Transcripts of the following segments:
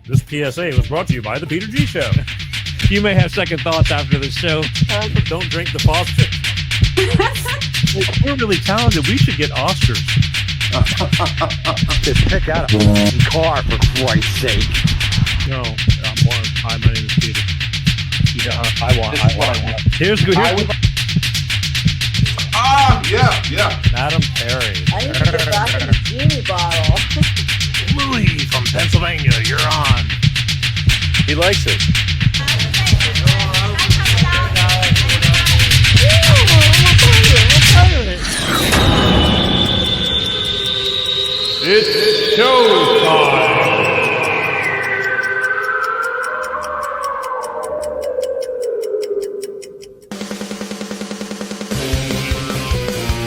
This PSA was brought to you by the Peter G Show. You may have second thoughts after the show. Don't drink the faucet. We're really talented. We should get Oscars. Just pick out a car, for Christ's sake. No, hi, my name is Peter. Yeah, I want. Here's good. Yeah. Madam Perry. I need to get back in the genie bottle. Louis from Pennsylvania, you're on. He likes it. It's showtime.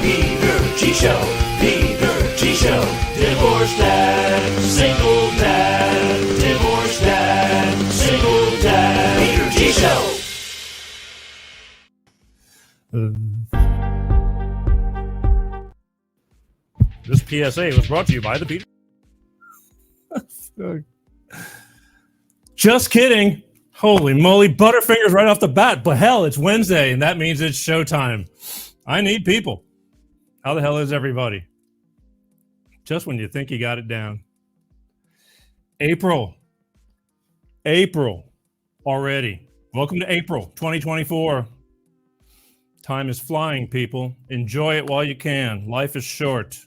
Peter G Show, Peter G Show, divorce dad, single dad, divorce dad, single dad, Peter G Show. This PSA was brought to you by the Peter. Just kidding. Holy moly, Butterfingers right off the bat. But hell, it's Wednesday, and that means it's showtime. I need people. How the hell is everybody? Just when you think you got it down. April already. Welcome to April 2024. Time is flying, people. Enjoy it while you can. Life is short.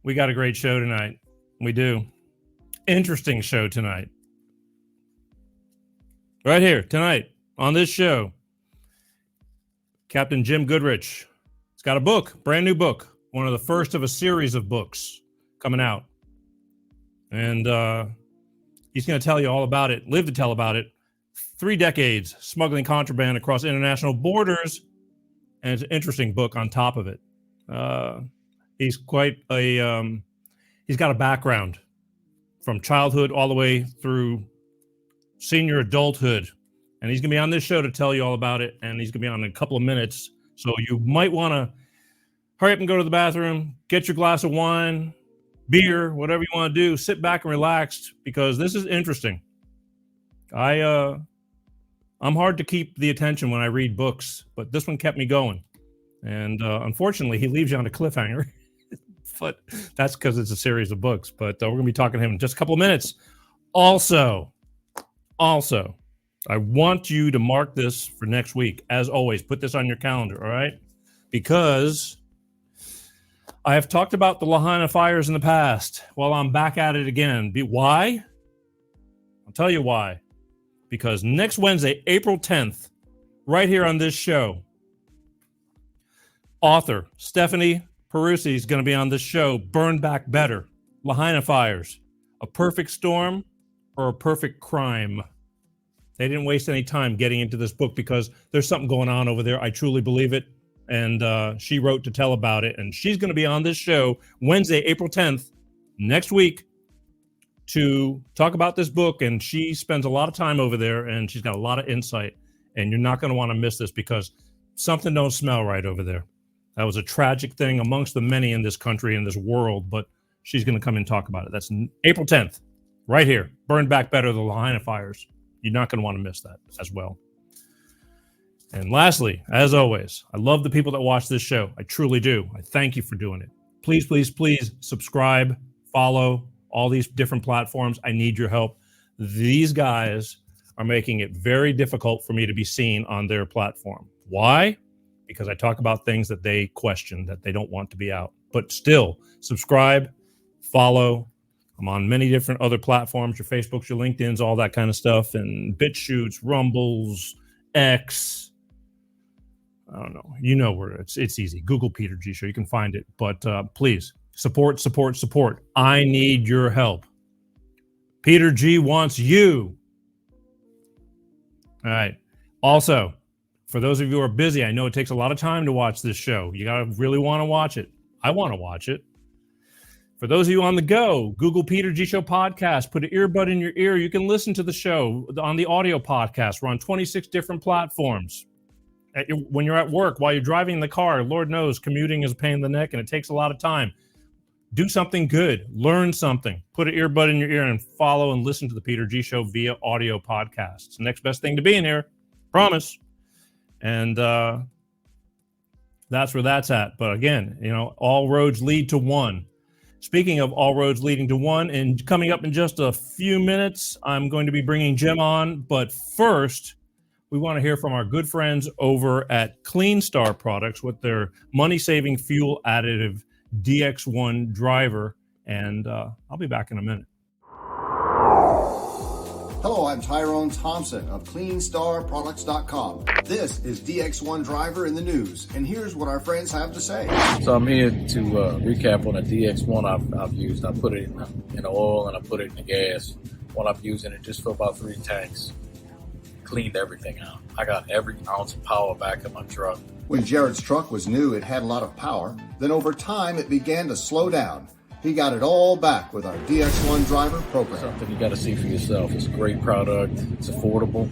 We got a great show tonight. We do. Interesting show tonight. Right here, tonight, on this show, Captain Jim Goodrich. He's got a book, brand new book, one of the first of a series of books coming out. And he's going to tell you all about it, live to tell about it. 3 decades smuggling contraband across international borders. And it's an interesting book on top of it. He's quite a, he's got a background from childhood all the way through senior adulthood. And he's going to be on this show to tell you all about it. And he's going to be on in a couple of minutes. So you might want to hurry up and go to the bathroom, get your glass of wine, beer, whatever you want to do. Sit back and relax because this is interesting. I'm hard to keep the attention when I read books, but this one kept me going. And unfortunately, he leaves you on a cliffhanger. But that's because it's a series of books. But we're going to be talking to him in just a couple of minutes. Also, I want you to mark this for next week. As always, put this on your calendar, all right? Because I have talked about the Lahaina fires in the past. Well, I'm back at it again. Why? I'll tell you why. Because next Wednesday, April 10th, right here on this show, author Stephanie Perusi is going to be on this show. Burn Back Better. Lahaina fires. A perfect storm or a perfect crime. They didn't waste any time getting into this book because there's something going on over there. I truly believe it. And she wrote to tell about it. And she's going to be on this show Wednesday, April 10th, next week, to talk about this book. And she spends a lot of time over there and she's got a lot of insight. And you're not going to want to miss this because something don't smell right over there. That was a tragic thing amongst the many in this country, in this world, but she's going to come and talk about it. That's April 10th, right here. Burn Back Better, the Lahaina fires. You're not going to want to miss that as well. And lastly, as always, I love the people that watch this show. I truly do. I thank you for doing it. Please, please, please subscribe, follow all these different platforms. I need your help. These guys are making it very difficult for me to be seen on their platform. Why? Because I talk about things that they question, that they don't want to be out. But still, subscribe, follow. I'm on many different other platforms, your Facebooks, your LinkedIn's, all that kind of stuff, and BitChutes, Rumbles, X. I don't know. You know where it's easy. Google Peter G Show. You can find it. But please, support. I need your help. Peter G wants you. All right. Also, for those of you who are busy, I know it takes a lot of time to watch this show. You got to really want to watch it. I want to watch it. For those of you on the go, Google Peter G Show podcast, put an earbud in your ear. You can listen to the show on the audio podcast. We're on 26 different platforms. When you're at work, while you're driving the car, Lord knows commuting is a pain in the neck and it takes a lot of time. do something good, learn something, put an earbud in your ear and follow and listen to the Peter G Show via audio podcast. It's the next best thing to being here. Promise. And that's where that's at. But again, all roads lead to one. Speaking of all roads leading to one, and coming up in just a few minutes, I'm going to be bringing Jim on. But first, we want to hear from our good friends over at Clean Star Products with their money-saving fuel additive DX1 driver. And I'll be back in a minute. Hello, I'm Tyrone Thompson of CleanStarProducts.com. This is DX1 Driver in the news, and here's what our friends have to say. So I'm here to recap on the DX1 I've used. I put it in the oil and I put it in the gas. While I'm using it just for about 3 tanks. Cleaned everything out. I got every ounce of power back in my truck. When Jared's truck was new, it had a lot of power. Then over time, it began to slow down. He got it all back with our DX1 driver program. Something you got to see for yourself. It's a great product. It's affordable.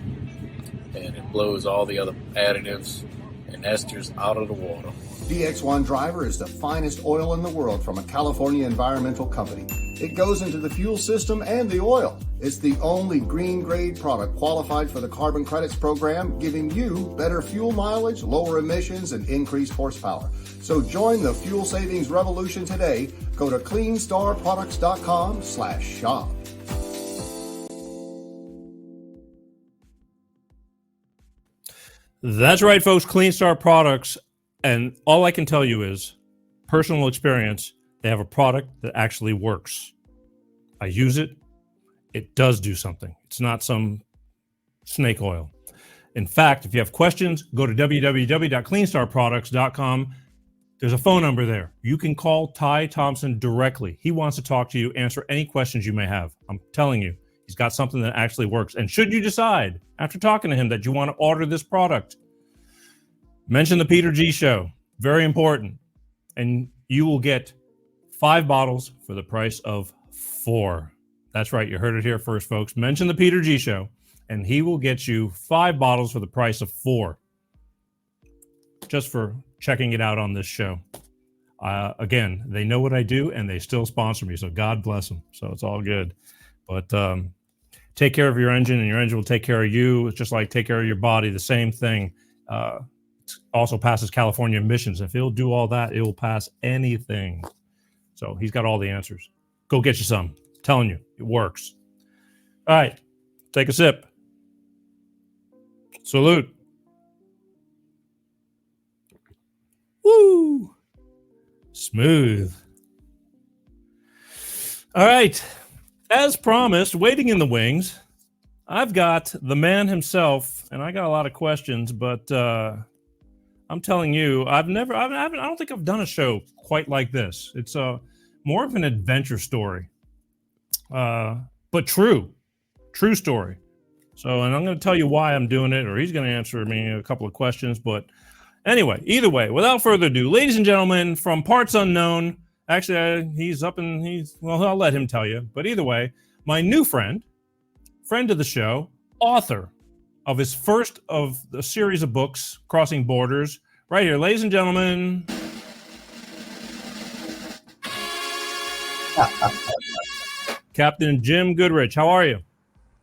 And it blows all the other additives and esters out of the water. DX1 driver is the finest oil in the world from a California environmental company. It goes into the fuel system and the oil. It's the only green grade product qualified for the carbon credits program, giving you better fuel mileage, lower emissions, and increased horsepower. So join the fuel savings revolution today. Go to CleanStarProducts.com/shop. That's right, folks. Clean Star Products. And all I can tell you is personal experience. They have a product that actually works. I use it. It does do something. It's not some snake oil. In fact, if you have questions, go to www.cleanstarproducts.com. There's a phone number there. You can call Ty Thompson directly. He wants to talk to you, answer any questions you may have. I'm telling you, he's got something that actually works. And should you decide after talking to him that you want to order this product, mention the Peter G Show. Very important. And you will get 5 bottles for the price of 4. That's right. You heard it here first, folks. Mention the Peter G Show, and he will get you 5 bottles for the price of 4. Just for checking it out on this show. Again, they know what I do, and they still sponsor me, so God bless them. So it's all good. But take care of your engine, and your engine will take care of you. It's just like take care of your body, the same thing. Also passes California emissions. If he'll do all that, it will pass anything. So he's got all the answers. Go get you some. I'm telling you, it works. All right, take a sip. Salute. Woo! Smooth. All right, as promised, waiting in the wings, I've got the man himself, and I got a lot of questions, but I'm telling you, I don't think I've done a show quite like this. It's more of an adventure story, but true story. So, and I'm going to tell you why I'm doing it, or he's going to answer me a couple of questions. But anyway, either way, without further ado, ladies and gentlemen, from parts unknown. Actually, I'll let him tell you. But either way, my new friend of the show, author of his first of a series of books, Crossing Borders, right here, ladies and gentlemen. Captain Jim Goodrich, how are you?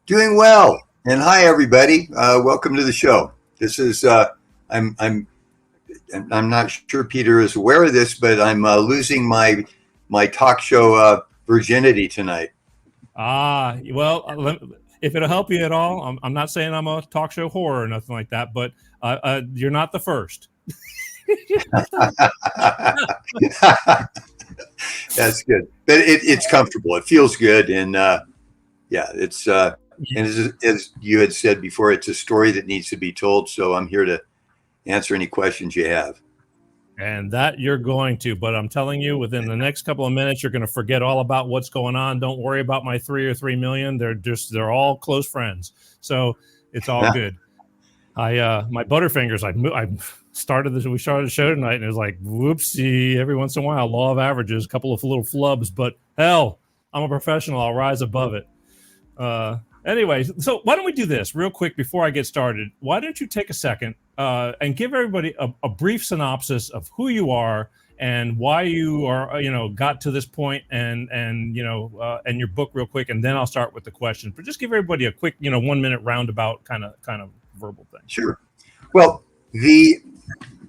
Doing well, and hi everybody. Welcome to the show. This is I'm not sure Peter is aware of this, but I'm losing my talk show virginity tonight. Well, if it'll help you at all, I'm not saying I'm a talk show whore or nothing like that, but you're not the first. That's good, but it's comfortable. It feels good, and it's and as you had said before, it's a story that needs to be told. So I'm here to answer any questions you have. And that you're going to, but I'm telling you, within the next couple of minutes, you're going to forget all about what's going on. Don't worry about my 3 or 3 million. They're all close friends. So it's all good. My Butterfingers, we started the show tonight and it was like, whoopsie, every once in a while, law of averages, a couple of little flubs, but hell, I'm a professional. I'll rise above it. Anyway, so why don't we do this real quick before I get started? Why don't you take a second and give everybody a brief synopsis of who you are and why you are, got to this point, and and your book real quick, and then I'll start with the questions. But just give everybody a quick, 1 minute roundabout kind of verbal thing. Sure. Well, the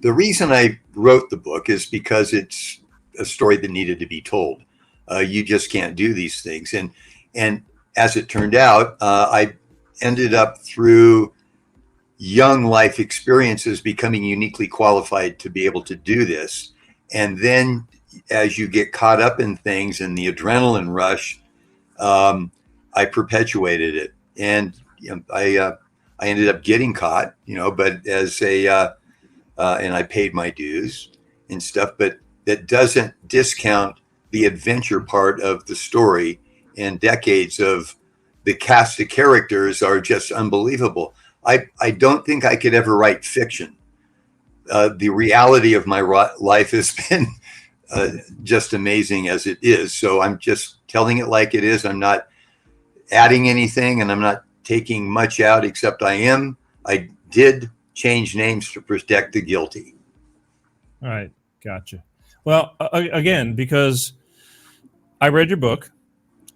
reason I wrote the book is because it's a story that needed to be told. You just can't do these things, and as it turned out, I ended up through young life experiences becoming uniquely qualified to be able to do this. And then as you get caught up in things and the adrenaline rush, I perpetuated it. And I ended up getting caught, but as and I paid my dues and stuff, but that doesn't discount the adventure part of the story, and decades of the cast of characters are just unbelievable. I don't think I could ever write fiction. The reality of my life has been just amazing as it is. So I'm just telling it like it is. I'm not adding anything, and I'm not taking much out, except I did change names to protect the guilty. All right. Gotcha. Well, again, because I read your book,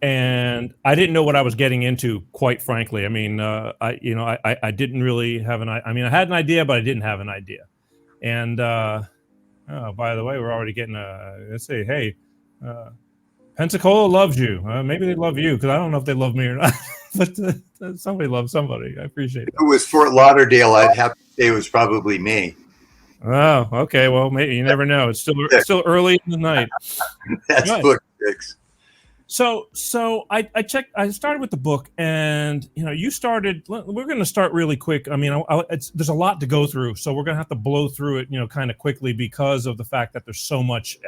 and I didn't know what I was getting into, quite frankly. I mean, I didn't really have I had an idea, but I didn't have an idea. And by the way, we're already getting let's say, hey, Pensacola loves you. Maybe they love you, because I don't know if they love me or not. But somebody loves somebody. I appreciate that. If it was Fort Lauderdale, I'd have to say it was probably me. Oh, okay. Well, maybe you never know. It's still early in the night. That's Right. book 6. So I checked. I started with the book, and you started. We're going to start really quick. I mean, there's a lot to go through, so we're going to have to blow through it, kind of quickly, because of the fact that there's so much,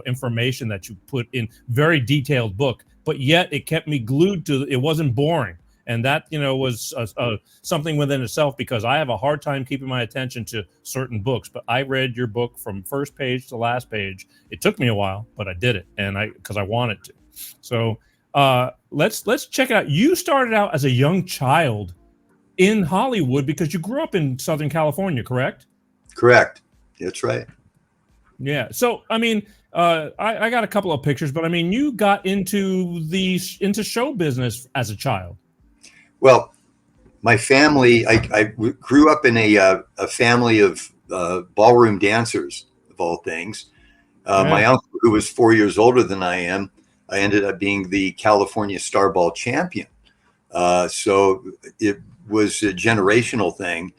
information that you put in. Very detailed book, but yet it kept me glued to. It wasn't boring, and that was something within itself, because I have a hard time keeping my attention to certain books. But I read your book from first page to last page. It took me a while, but I did it, and because I wanted to. So let's check out. You started out as a young child in Hollywood because you grew up in Southern California, correct? Correct. That's right. Yeah. So I mean, I got a couple of pictures, but I mean, you got into show business as a child. Well, my family, I grew up in a family of ballroom dancers, of all things. My uncle, who was 4 years older than I ended up being the California Starball champion. So it was a generational thing.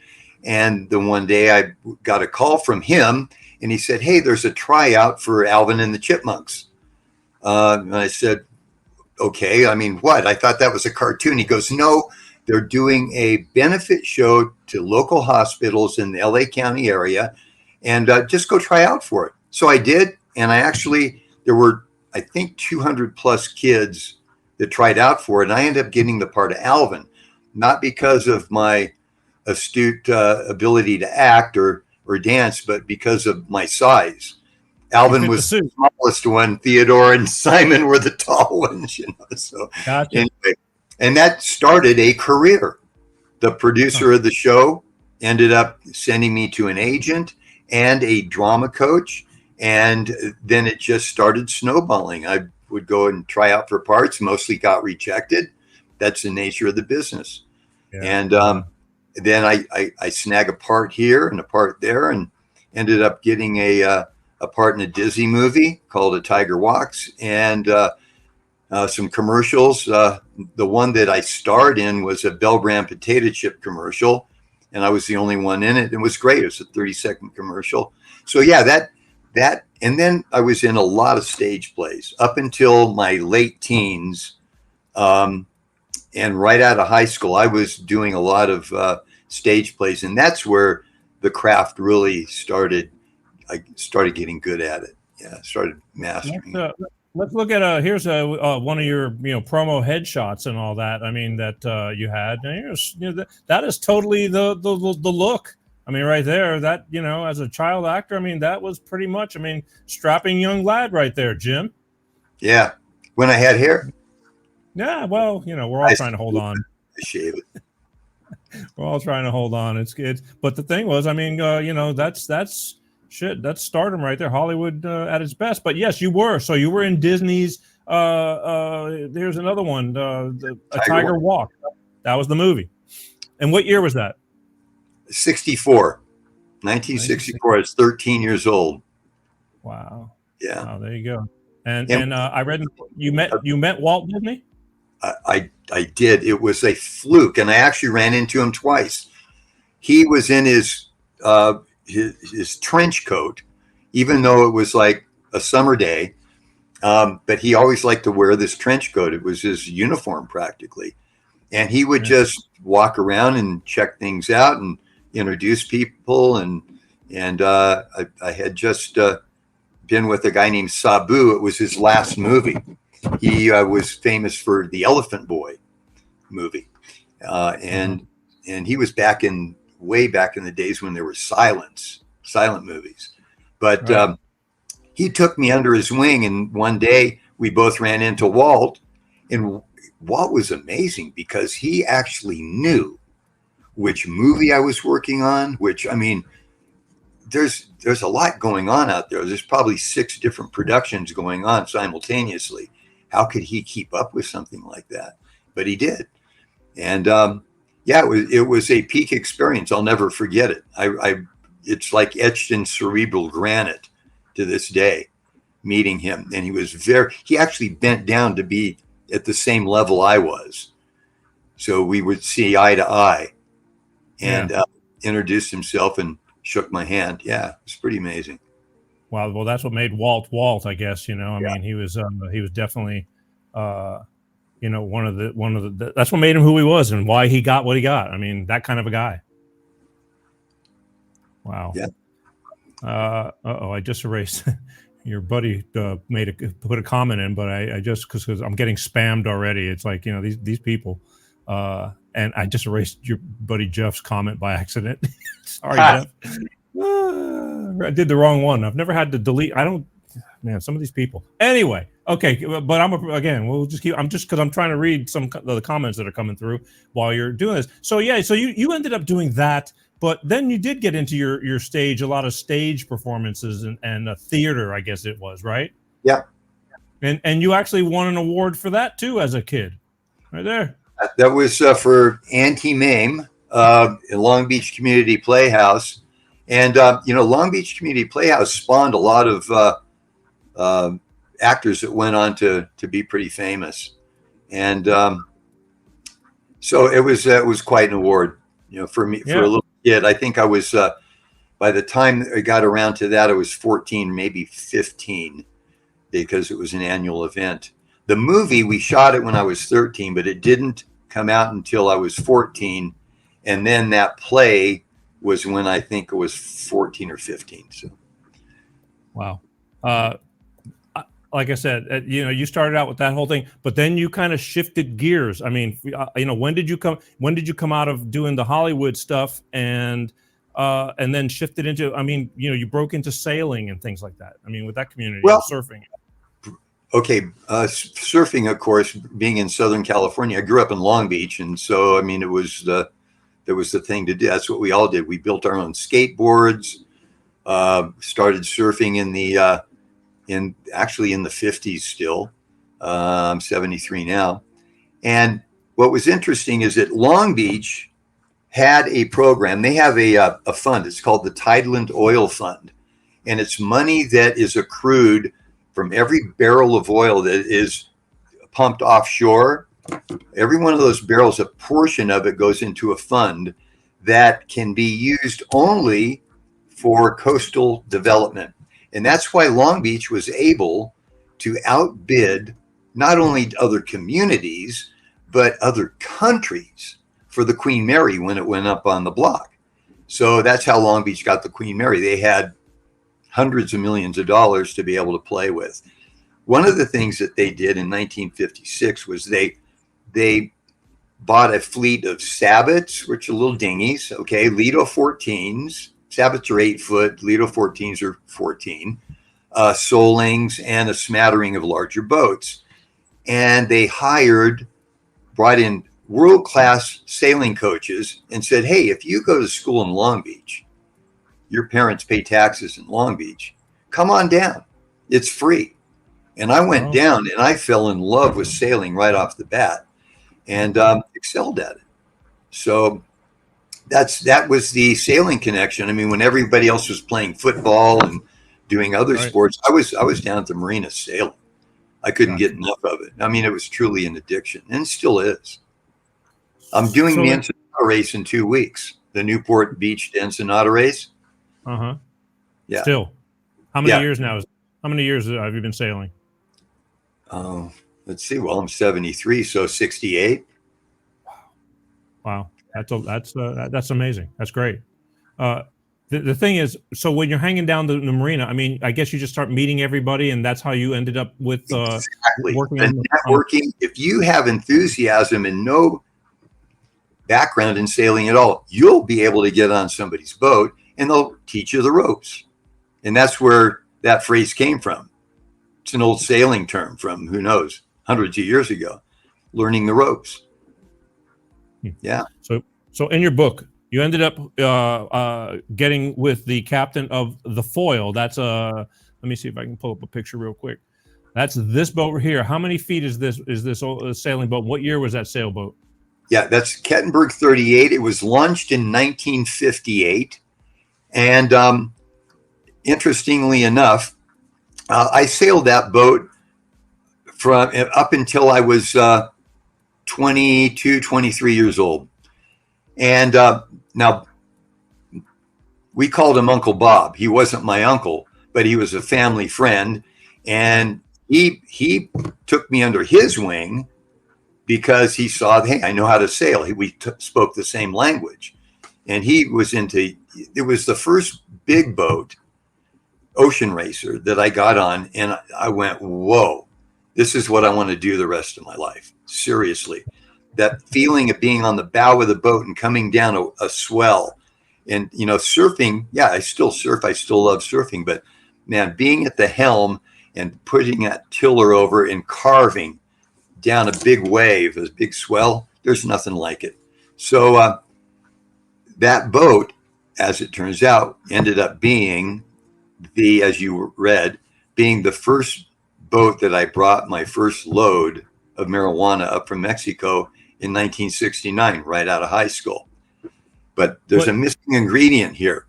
And then one day I got a call from him, and he said, "Hey, there's a tryout for Alvin and the Chipmunks." And I said, "Okay, I mean, what?" I thought that was a cartoon. He goes, "No, they're doing a benefit show to local hospitals in the LA County area, and just go try out for it." So I did. And there were, I think, 200 plus kids that tried out for it. And I ended up getting the part of Alvin, not because of my astute ability to act or dance, but because of my size. Alvin was the smallest one. Theodore and Simon were the tall ones, So Gotcha. Anyway, and that started a career. The producer of the show ended up sending me to an agent and a drama coach. And then it just started snowballing. I would go and try out for parts, mostly got rejected. That's the nature of the business. Yeah. And then I snag a part here and a part there, and ended up getting a part in a Disney movie called A Tiger Walks, and some commercials. The one that I starred in was a Bell Brand potato chip commercial, and I was the only one in it. It was great. It was a 30-second commercial. So yeah, that, and then I was in a lot of stage plays up until my late teens. And right out of high school, I was doing a lot of stage plays, and that's where the craft really started. I started getting good at it. Yeah, started mastering it. Let's look at here's one of your promo headshots and all that. I mean that you had. That is totally the look. I mean, right there, that, as a child actor, I mean, that was pretty much, strapping young lad right there, Jim. Yeah. When I had hair. Yeah. Well, we're all trying to hold on. Shave it. We're all trying to hold on. It's good. But the thing was, that's shit, that's stardom right there. Hollywood at its best. But yes, you were. So you were in Disney's. There's another one, A Tiger Walk. That was the movie. And what year was that? 64. 1964. I was 13 years old. Wow. Yeah. Oh, there you go. And I read you met Walt Disney? I did. It was a fluke, and I actually ran into him twice. He was in his trench coat, even though it was like a summer day. But he always liked to wear this trench coat. It was his uniform practically. And he would just walk around and check things out and introduce people. And I had just been with a guy named Sabu. It was his last movie. He was famous for the Elephant Boy movie. And he was way back in the days when there were silent movies. But he took me under his wing, and one day we both ran into Walt, and Walt was amazing because he actually knew which movie I was working on, there's a lot going on out there. There's probably 6 different productions going on simultaneously. How could he keep up with something like that? But he did. And it was a peak experience. I'll never forget it. It's like etched in cerebral granite to this day, meeting him. And he actually bent down to be at the same level I was. So we would see eye to eye, and introduced himself and shook my hand. Yeah, it's pretty amazing. Wow. Well, that's what made Walt, I guess, I mean, he was definitely, one of the, that's what made him who he was and why he got what he got. I mean, that kind of a guy. Wow. Yeah. I just erased your buddy put a comment in, but I just, cause I'm getting spammed already. It's like, these people, and I just erased your buddy Jeff's comment by accident. Sorry, Jeff. I did the wrong one. I've never had to delete. Some of these people. Anyway, okay, but we'll just keep. I'm just because I'm trying to read some of the comments that are coming through while you're doing this. So so you ended up doing that, but then you did get into your stage, a lot of stage performances and theater, I guess it was, right? Yeah. And you actually won an award for that too as a kid, right there. That was for Anti-Mame in Long Beach Community Playhouse. And, Long Beach Community Playhouse spawned a lot of actors that went on to be pretty famous. And so it was quite an award, for me, for a little kid. I think I was, by the time I got around to that, I was 14, maybe 15, because it was an annual event. The movie, we shot it when I was 13, but it didn't come out until I was 14. And then that play was when I think it was 14 or 15. So, wow. Like I said, you started out with that whole thing, but then you kind of shifted gears. I mean, when did you come out of doing the Hollywood stuff and then shifted into, you broke into sailing and things like that. I mean, with that community, surfing. Okay. Surfing, of course, being in Southern California, I grew up in Long Beach. And so, it was there was the thing to do. That's what we all did. We built our own skateboards, started surfing in the 50s still. I'm 73 now. And what was interesting is that Long Beach had a program. They have a fund. It's called the Tideland Oil Fund. And it's money that is accrued from every barrel of oil that is pumped offshore. Every one of those barrels, a portion of it goes into a fund that can be used only for coastal development. And that's why Long Beach was able to outbid not only other communities, but other countries for the Queen Mary when it went up on the block. So that's how Long Beach got the Queen Mary. They had hundreds of millions of dollars to be able to play with. One of the things that they did in 1956 was they bought a fleet of Sabbats, which are little dinghies, okay, Lido 14s. Sabbats are 8 foot, Lido 14s are 14, Solings, and a smattering of larger boats. And they brought in world-class sailing coaches and said, hey, if you go to school in Long Beach, your parents pay taxes in Long Beach. Come on down. It's free. And I went down and I fell in love with sailing right off the bat and excelled at it. So that was the sailing connection. I mean, when everybody else was playing football and doing other sports, I was down at the marina sailing. I couldn't get enough of it. I mean, it was truly an addiction and still is. I'm doing the Ensenada race in 2 weeks, the Newport Beach to Ensenada race. Yeah. Still, how many years now? How many years have you been sailing? Let's see. Well, I'm 73, so 68. Wow, that's amazing. That's great. The thing is, so when you're hanging down the marina, I mean, I guess you just start meeting everybody, and that's how you ended up with exactly working. Networking. If you have enthusiasm and no background in sailing at all, you'll be able to get on somebody's boat, and they'll teach you the ropes. And that's where that phrase came from. It's an old sailing term from, who knows, hundreds of years ago, learning the ropes. Yeah. So in your book, you ended up getting with the captain of the Foil. That's let me see if I can pull up a picture real quick. That's this boat right here. How many feet is this sailing boat? What year was that sailboat? Yeah, that's Kettenberg 38. It was launched in 1958. And interestingly enough, I sailed that boat from up until I was 22, 23 years old. And now we called him Uncle Bob. He wasn't my uncle, but he was a family friend. And he took me under his wing because he saw, hey, I know how to sail. We spoke the same language. And he was it was the first big boat, ocean racer, that I got on. And I went, whoa, this is what I want to do the rest of my life. Seriously. That feeling of being on the bow of the boat and coming down a swell. And, surfing, yeah, I still surf. I still love surfing. But, man, being at the helm and putting that tiller over and carving down a big wave, a big swell, there's nothing like it. So that boat, as it turns out, ended up being as you read, being the first boat that I brought my first load of marijuana up from Mexico in 1969, right out of high school. But there's a missing ingredient here.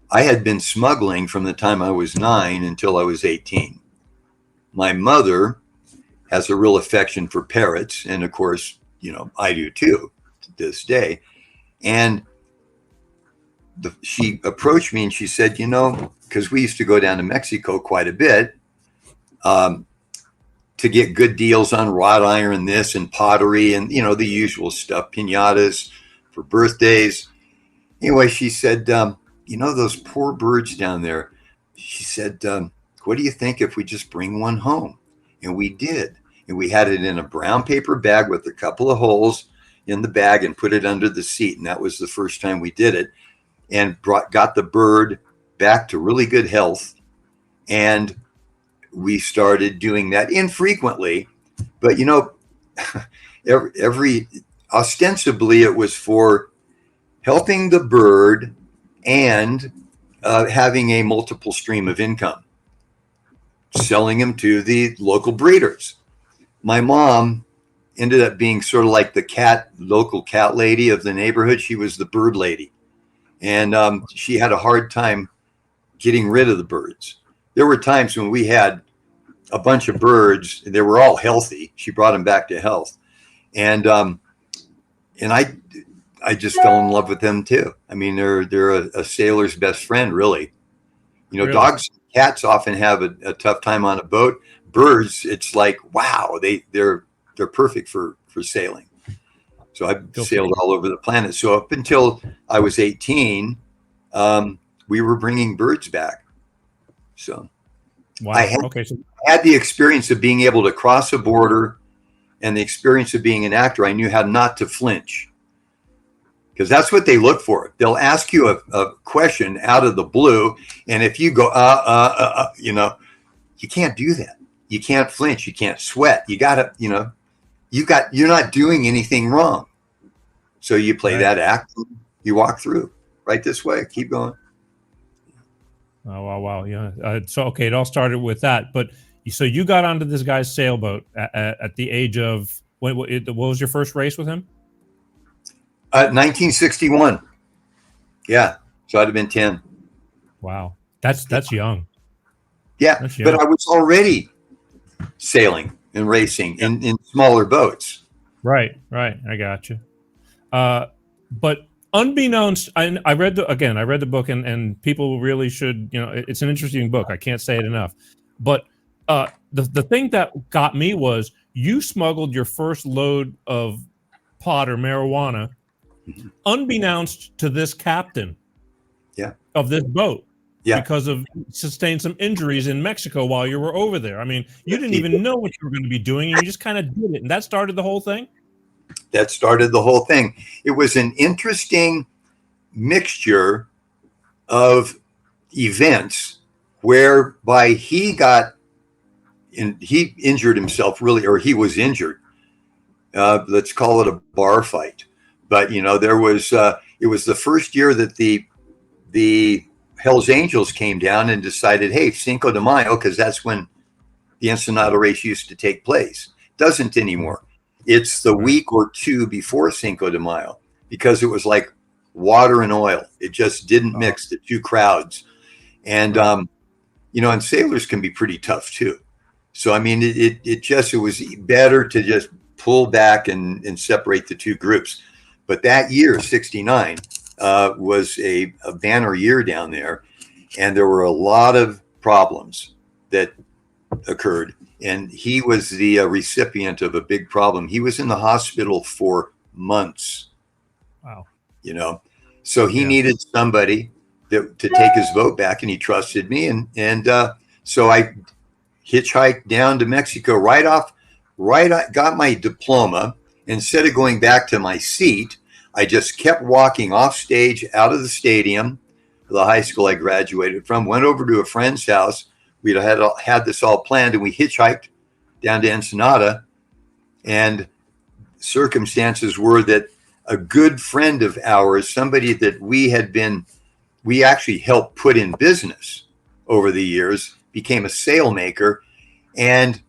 I had been smuggling from the time I was 9 until I was 18. My mother has a real affection for parrots. And of course, I do too, to this day. And she approached me and she said, because we used to go down to Mexico quite a bit, to get good deals on wrought iron, this and pottery and, the usual stuff, piñatas for birthdays. Anyway, she said, those poor birds down there, she said, what do you think if we just bring one home? And we did. And we had it in a brown paper bag with a couple of holes in the bag and put it under the seat. And that was the first time we did it, and got the bird back to really good health. And we started doing that infrequently, but every ostensibly it was for helping the bird and having a multiple stream of income, selling them to the local breeders. My mom ended up being sort of like the local cat lady of the neighborhood. She was the bird lady, and she had a hard time getting rid of the birds. There were times when we had a bunch of birds. They were all healthy. She brought them back to health. And I just fell in love with them too. I mean, they're a sailor's best friend, really. Really? Dogs and cats often have a tough time on a boat. Birds, it's like, wow, they're perfect for sailing. So I've sailed all over the planet. So up until I was 18, we were bringing birds back. So wow. I had the experience of being able to cross a border, and the experience of being an actor. I knew how not to flinch, because that's what they look for. They'll ask you a question out of the blue, and if you go, you can't do that. You can't flinch. You can't sweat. You gotta, you're not doing anything wrong. So you play that act, you walk through right this way. Keep going. Oh, wow. Yeah. So, okay, it all started with that. But so you got onto this guy's sailboat at the age of, what was your first race with him? 1961. Yeah. So I'd have been 10. Wow. That's young. Yeah. That's young. But I was already sailing and racing in smaller boats. Right. I got you. But unbeknownst, I read the book, and people really should, it's an interesting book. I can't say it enough. But the thing that got me was you smuggled your first load of pot or marijuana unbeknownst to this captain of this boat. Yeah. Because of sustained some injuries in Mexico while you were over there. I mean, you didn't even know what you were going to be doing, and you just kind of did it. And that started the whole thing? That started the whole thing. It was an interesting mixture of events whereby he injured himself, really, or he was injured. Let's call it a bar fight. But, there was, it was the first year that the Hells Angels came down and decided, hey, Cinco de Mayo, because that's when the Ensenada race used to take place. Doesn't anymore. It's the week or two before Cinco de Mayo, because it was like water and oil. It just didn't mix the two crowds. And, and sailors can be pretty tough too. So, I mean, it was better to just pull back and separate the two groups. But that year, 69, was a banner year down there, and there were a lot of problems that occurred, and he was the recipient of a big problem. He was in the hospital for months. Wow. So he needed somebody to take his boat back, and he trusted me, and so I hitchhiked down to Mexico I got my diploma. Instead of going back to my seat, I just kept walking off stage out of the stadium, the high school I graduated from, went over to a friend's house. We had this all planned, and we hitchhiked down to Ensenada. And circumstances were that a good friend of ours, somebody that we actually helped put in business over the years, became a sailmaker. And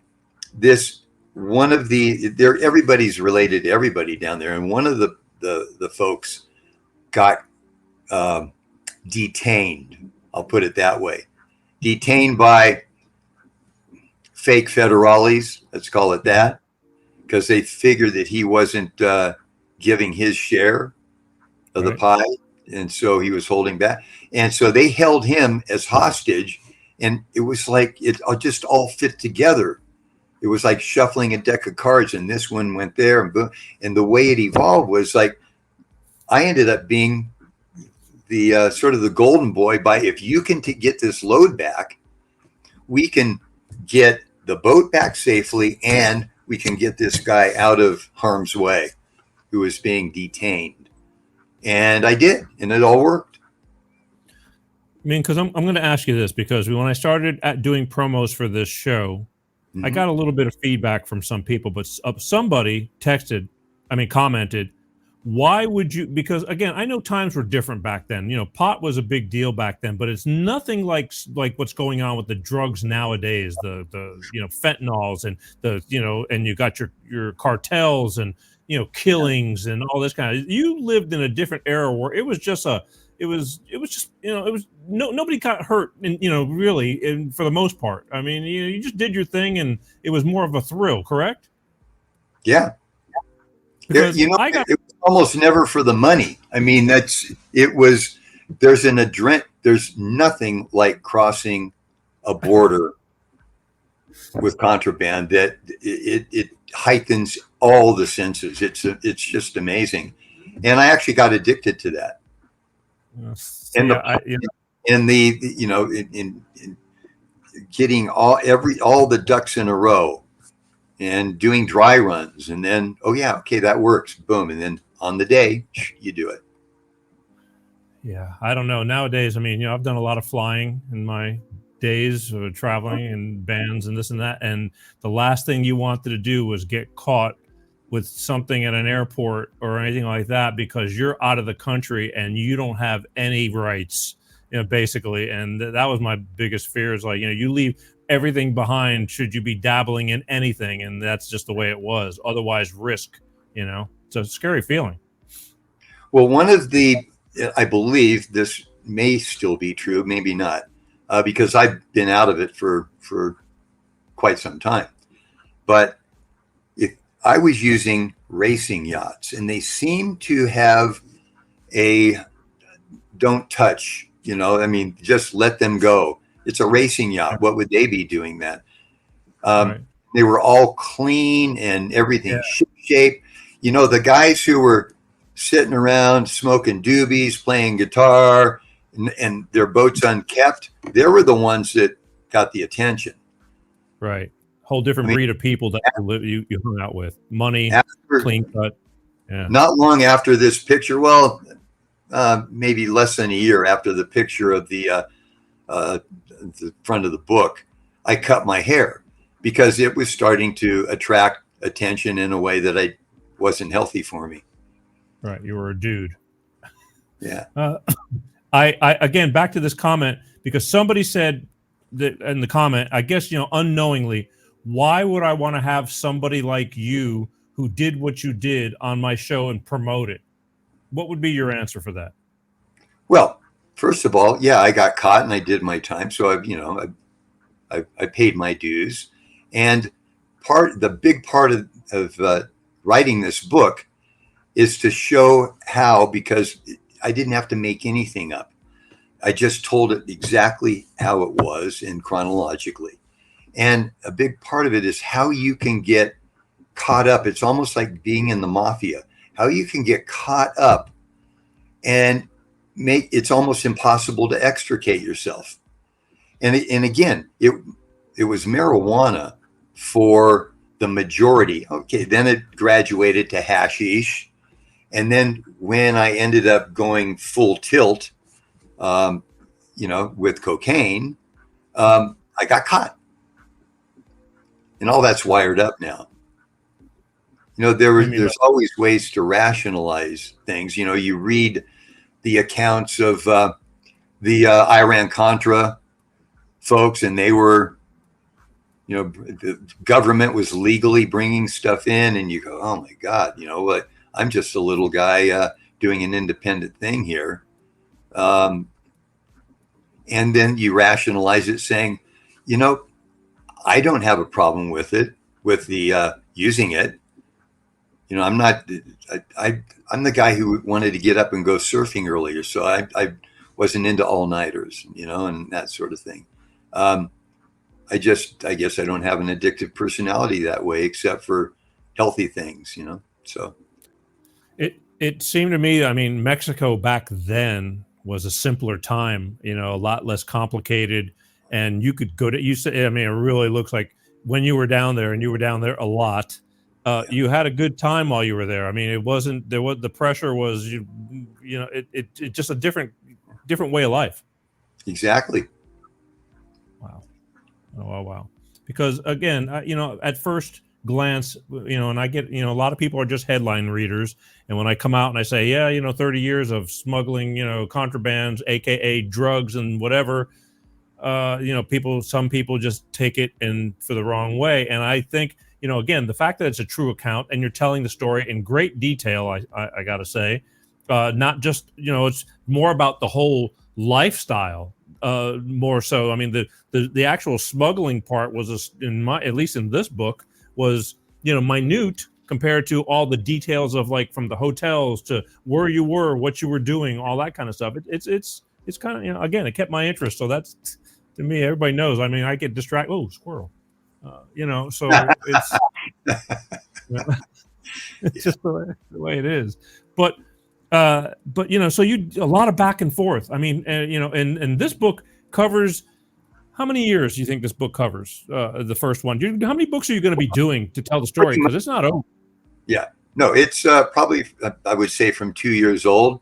everybody's related to everybody down there. And one of the folks got detained. I'll put it that way. Detained by fake federales, let's call it that, because they figured that he wasn't giving his share of the pie, and so he was holding back. And so they held him as hostage, and it was like it just all fit together. It was like shuffling a deck of cards, and this one went there, and boom. And the way it evolved was like I ended up being the sort of the golden boy. If you can get this load back, we can get the boat back safely, and we can get this guy out of harm's way who was being detained. And I did, and it all worked. I mean, because I'm going to ask you this, because when I started doing promos for this show, I got a little bit of feedback from some people, but somebody commented, why would you, because again, I know times were different back then. Pot was a big deal back then, but it's nothing like what's going on with the drugs nowadays, the fentanyls and and you got your cartels and, killings and all this kind of, you lived in a different era where it was just nobody got hurt, and really, and for the most part, I mean, you just did your thing, and it was more of a thrill, correct? Yeah. It was almost never for the money. I mean, there's nothing like crossing a border with contraband that it heightens all the senses. It's just amazing. And I actually got addicted to that. Yes. And in getting all the ducks in a row and doing dry runs, and then that works, boom, and then on the day you do it. Yeah, I don't know nowadays. I mean, I've done a lot of flying in my days of traveling and bands and this and that, and the last thing you wanted to do was get caught with something at an airport or anything like that because you're out of the country and you don't have any rights, basically. And that was my biggest fear is like, you leave everything behind should you be dabbling in anything. And that's just the way it was. Otherwise, risk, it's a scary feeling. Well, one of I believe this may still be true, maybe not, because I've been out of it for quite some time. But if I was using racing yachts and they seem to have a don't touch, just let them go. It's a racing yacht. What would they be doing that? Right. They were all clean and everything ship-shape. The guys who were sitting around smoking doobies, playing guitar, and their boats unkept, they were the ones that got the attention. Right. Whole different breed of people that you hung out with. Money, clean cut. Yeah. Not long after this picture, well, maybe less than a year after the picture of the front of the book, I cut my hair because it was starting to attract attention in a way that wasn't healthy for me. Right. You were a dude. Yeah. I again, back to this comment, because somebody said that in the comment, I guess, unknowingly, why would I want to have somebody like you who did what you did on my show and promote it? What would be your answer for that? Well, first of all, I got caught and I did my time. So I paid my dues. And the big part of writing this book is to show how, because I didn't have to make anything up. I just told it exactly how it was and chronologically. And a big part of it is how you can get caught up. It's almost like being in the mafia, how you can get caught up and it's almost impossible to extricate yourself. And again, it was marijuana for the majority. Okay, then it graduated to hashish. And then when I ended up going full tilt, with cocaine, I got caught. And all that's wired up now. There's always ways to rationalize things. You read the accounts of the Iran-Contra folks, and they were, the government was legally bringing stuff in, and you go, oh my God, what? I'm just a little guy doing an independent thing here. And then you rationalize it saying, I don't have a problem with it, with the using it. I'm not, I'm the guy who wanted to get up and go surfing earlier. So I wasn't into all-nighters, and that sort of thing. I guess I don't have an addictive personality that way, except for healthy things, so. It seemed to me, Mexico back then was a simpler time, a lot less complicated, and you could go to, it really looks like when you were down there, and you were down there a lot, you had a good time while you were there. It wasn't, the pressure was, it just a different way of life. Exactly. Wow. Oh, wow. Because again, at first glance, and I get, a lot of people are just headline readers. And when I come out and I say, 30 years of smuggling, contrabands, AKA drugs and whatever, some people just take it for the wrong way. And I think, again, the fact that it's a true account and you're telling the story in great detail, I got to say, not just, it's more about the whole lifestyle, more so. The actual smuggling part was, at least in this book, was, minute compared to all the details of, like, from the hotels to where you were, what you were doing, all that kind of stuff. It's kind of, again, it kept my interest. So that's, to me, everybody knows. I get distracted. Oh, squirrel. So it's it's just the way it is. But so a lot of back and forth. And this book covers, how many years do you think this book covers? The first one. How many books are you going to be doing to tell the story? Because it's not over. Yeah, no, it's probably, I would say, from 2 years old,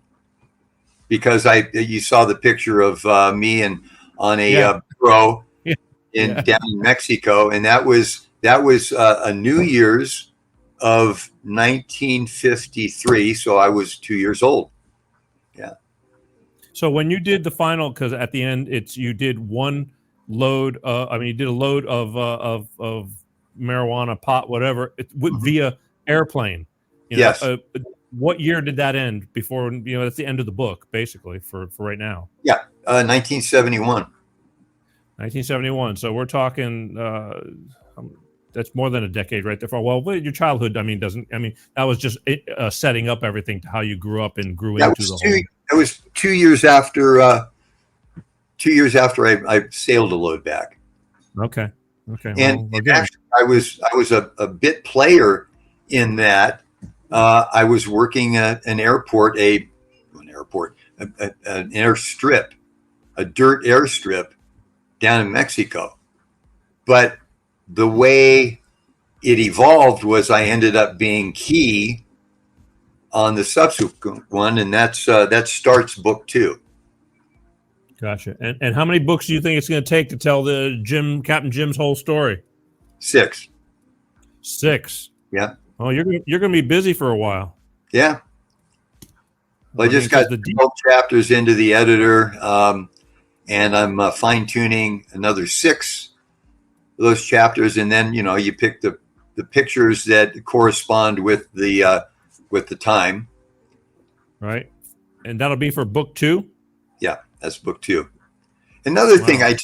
because you saw the picture of me and on a bureau down in Mexico, and that was a New Year's of 1953. So I was 2 years old. Yeah. So when you did the final, because at the end you did one load. You did a load of marijuana, pot, whatever, via airplane. Yes. What year did that end? Before that's the end of the book, basically for right now. Yeah, 1971. 1971. So we're talking. That's more than a decade right there. Your childhood. That was just setting up everything to how you grew up and grew into the whole. It was 2 years after. 2 years after I sailed a load back. Okay. And actually, I was a bit player in that. I was working at an airport, an airstrip, a dirt airstrip down in Mexico. But the way it evolved was I ended up being key on the subsequent one, and that starts book 2. Gotcha. And how many books do you think it's going to take to tell Captain Jim's whole story? 6. 6. Yeah. Oh, you're going to be busy for a while. Yeah. Well, I just got 12 chapters into the editor, and I'm fine tuning another 6 of those chapters, and then you pick the pictures that correspond with the time. Right. And that'll be for book 2. Yeah, that's book 2. Another thing I'd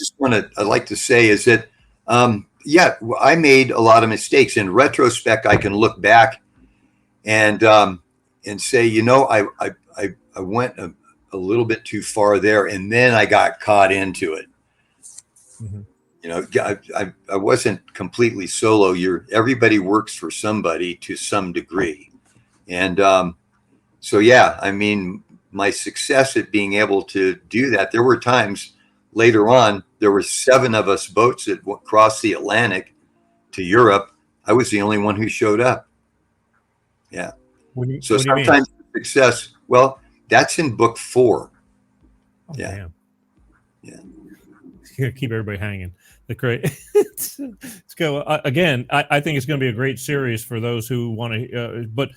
like to say is that, I made a lot of mistakes. In retrospect, I can look back and say, I went a little bit too far there, and then I got caught into it. Mm-hmm. I wasn't completely solo. Everybody works for somebody to some degree, and my success at being able to do that. There were times later on, there were 7 of us boats that crossed the Atlantic to Europe. I was the only one who showed up. Yeah. So sometimes success, that's in book 4. Oh, yeah. Damn. Yeah. Keep everybody hanging. Let's go again. I think it's going to be a great series for those who want to, but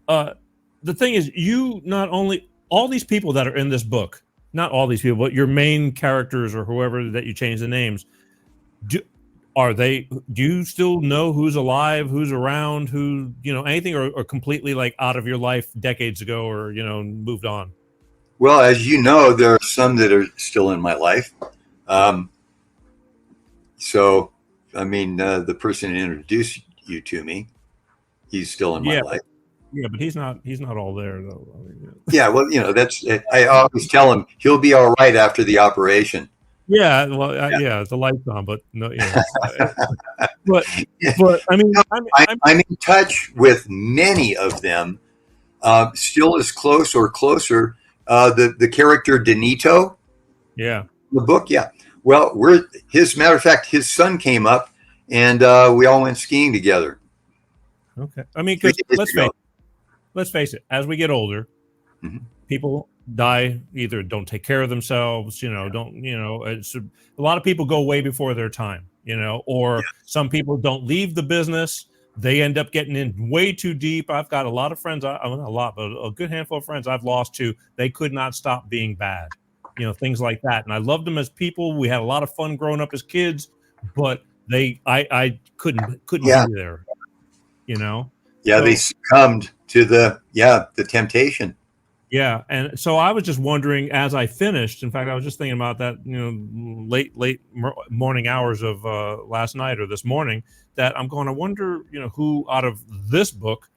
the thing is, not only all these people that are in this book, not all these people, but your main characters or whoever that you change the names, do you still know who's alive, who's around, who, anything, or completely like out of your life decades ago, or, moved on? Well, as you know, there are some that are still in my life. The person who introduced you to me, he's still in my life. Yeah, but he's not all there though. Yeah, well, that's I always tell him he'll be all right after the operation. Yeah, well, the light's on, but no, but I'm in touch with many of them. Still as close or closer. The character Denito. Yeah. The book, yeah. Well, matter of fact, his son came up, and we all went skiing together. Okay, because let's face it. As we get older, mm-hmm. people die, either don't take care of themselves, it's a lot of people go way before their time, or some people don't leave the business. They end up getting in way too deep. I've got a lot of friends, but a good handful of friends I've lost to, they could not stop being bad, things like that. And I loved them as people. We had a lot of fun growing up as kids, but I couldn't be there, Yeah, so, they succumbed to the temptation. Yeah, and so I was just wondering as I finished. In fact, I was just thinking about that, late morning hours of last night or this morning. That I wonder, who out of this book,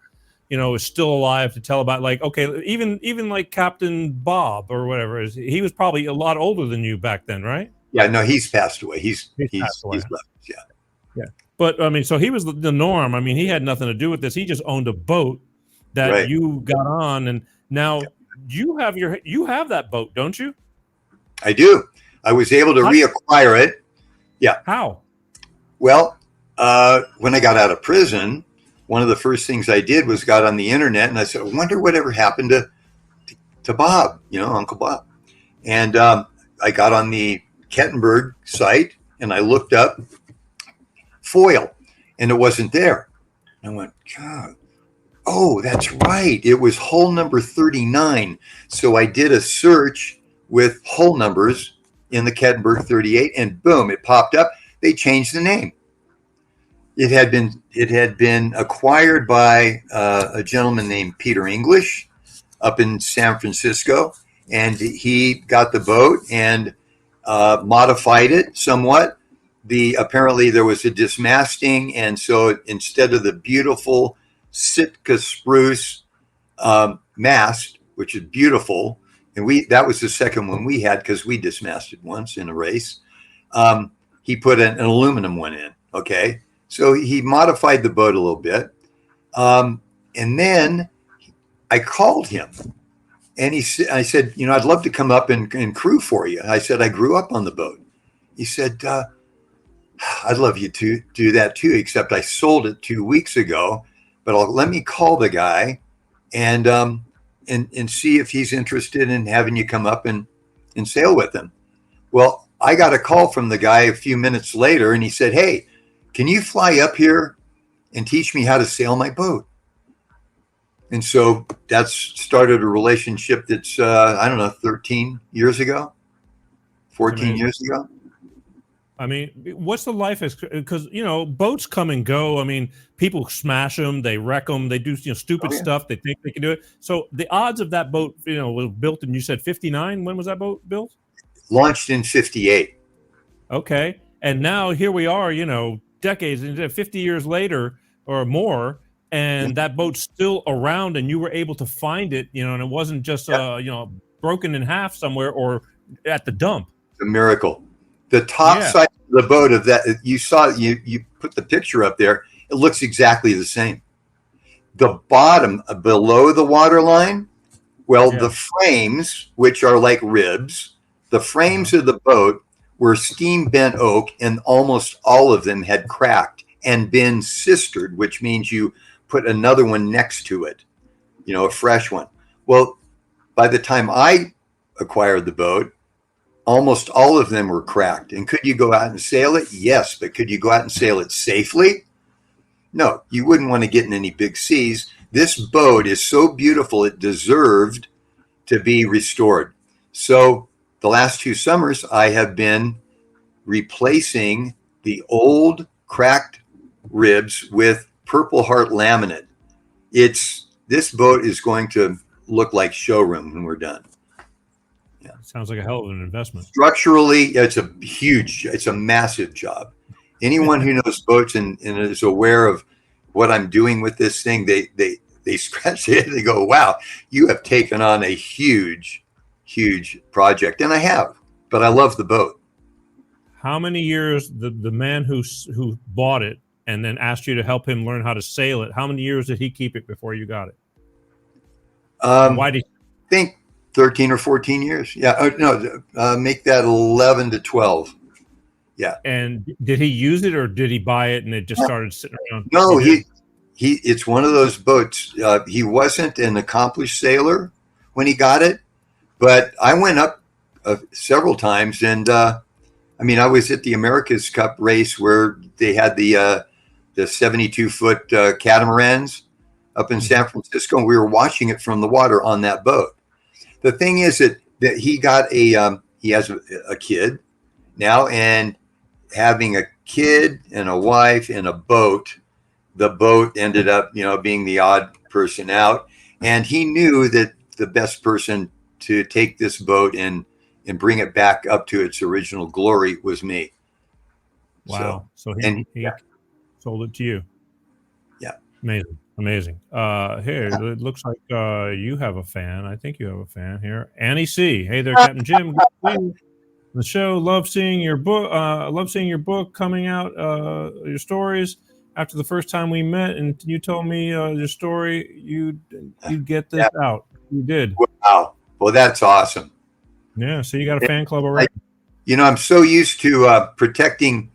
is still alive to tell about. Like, okay, even like Captain Bob or whatever. He was probably a lot older than you back then, right? Yeah, no, he's passed away. He's passed away. He's left. Yeah. Yeah. But so he was the norm. He had nothing to do with this. He just owned a boat that you got on, and now you have that boat, don't you? I do. I was able to reacquire it. Yeah. How? Well, when I got out of prison, one of the first things I did was got on the internet, and I said, I wonder whatever happened to Bob, Uncle Bob. And I got on the Kettenberg site, and I looked up foil, and it wasn't there. And I went, God. Oh, that's right. It was hull number 39. So I did a search with hull numbers in the Kettenberg 38, and boom, it popped up. They changed the name. It had been acquired by a gentleman named Peter English up in San Francisco, and he got the boat and modified it somewhat. Apparently there was a dismasting, and so instead of the beautiful Sitka spruce mast, which is beautiful, and that was the second one we had because we dismasted once in a race. He put an aluminum one in. Okay, so he modified the boat a little bit, and then I called him, and I said, I'd love to come up and crew for you. I said I grew up on the boat. He said, I'd love you to do that too, except I sold it 2 weeks ago. But let me call the guy and see if he's interested in having you come up and sail with him. Well, I got a call from the guy a few minutes later, and he said, "Hey, can you fly up here and teach me how to sail my boat?" And so that's started a relationship that's, 13 years ago, 14 years ago. I mean, what's the life because boats come and go. I mean, people smash them, they wreck them, they do stupid stuff. They think they can do it. So the odds of that boat, was built in, you said 59. When was that boat built? Launched in 58. Okay, and now here we are, decades, 50 years later or more, and that boat's still around, and you were able to find it, and it wasn't just broken in half somewhere or at the dump. A miracle. The top side of the boat of that, you saw, you put the picture up there. It looks exactly the same. The bottom below the water line, the frames, which are like ribs, the frames of the boat were steam bent oak, and almost all of them had cracked and been sistered, which means you put another one next to it, a fresh one. Well, by the time I acquired the boat, almost all of them were cracked. And could you go out and sail it? Yes. But could you go out and sail it safely? No, you wouldn't want to get in any big seas. This boat is so beautiful, it deserved to be restored. So the last 2 summers, I have been replacing the old cracked ribs with Purple Heart laminate. This boat is going to look like showroom when we're done. Sounds like a hell of an investment. Structurally, it's a massive job. Anyone who knows boats and is aware of what I'm doing with this thing, they scratch their head. They go, "Wow, you have taken on a huge project." And I have, but I love the boat. How many years the man who bought it and then asked you to help him learn how to sail it, how many years did he keep it before you got it? Why did you think 13 or 14 years? Yeah. Make that 11 to 12. Yeah. And did he use it, or did he buy it and it just started sitting around? No, it's one of those boats. He wasn't an accomplished sailor when he got it, but I went up several times, and I was at the America's Cup race where they had the 72-foot catamarans up in San Francisco, and we were watching it from the water on that boat. The thing is that he got he has a kid now, and having a kid and a wife and a boat, the boat ended up, being the odd person out. And he knew that the best person to take this boat and bring it back up to its original glory was me. Wow. So he sold it to you. Yeah. Amazing. Here, it looks like you have a fan. I think you have a fan here. Annie C. Hey there, Captain Jim. Good to see you. The show. Love seeing your book. Love seeing your book coming out. Your stories. After the first time we met, and you told me your story, you get this out. You did. Wow. Well, that's awesome. Yeah. So you got a fan club already. I'm so used to protecting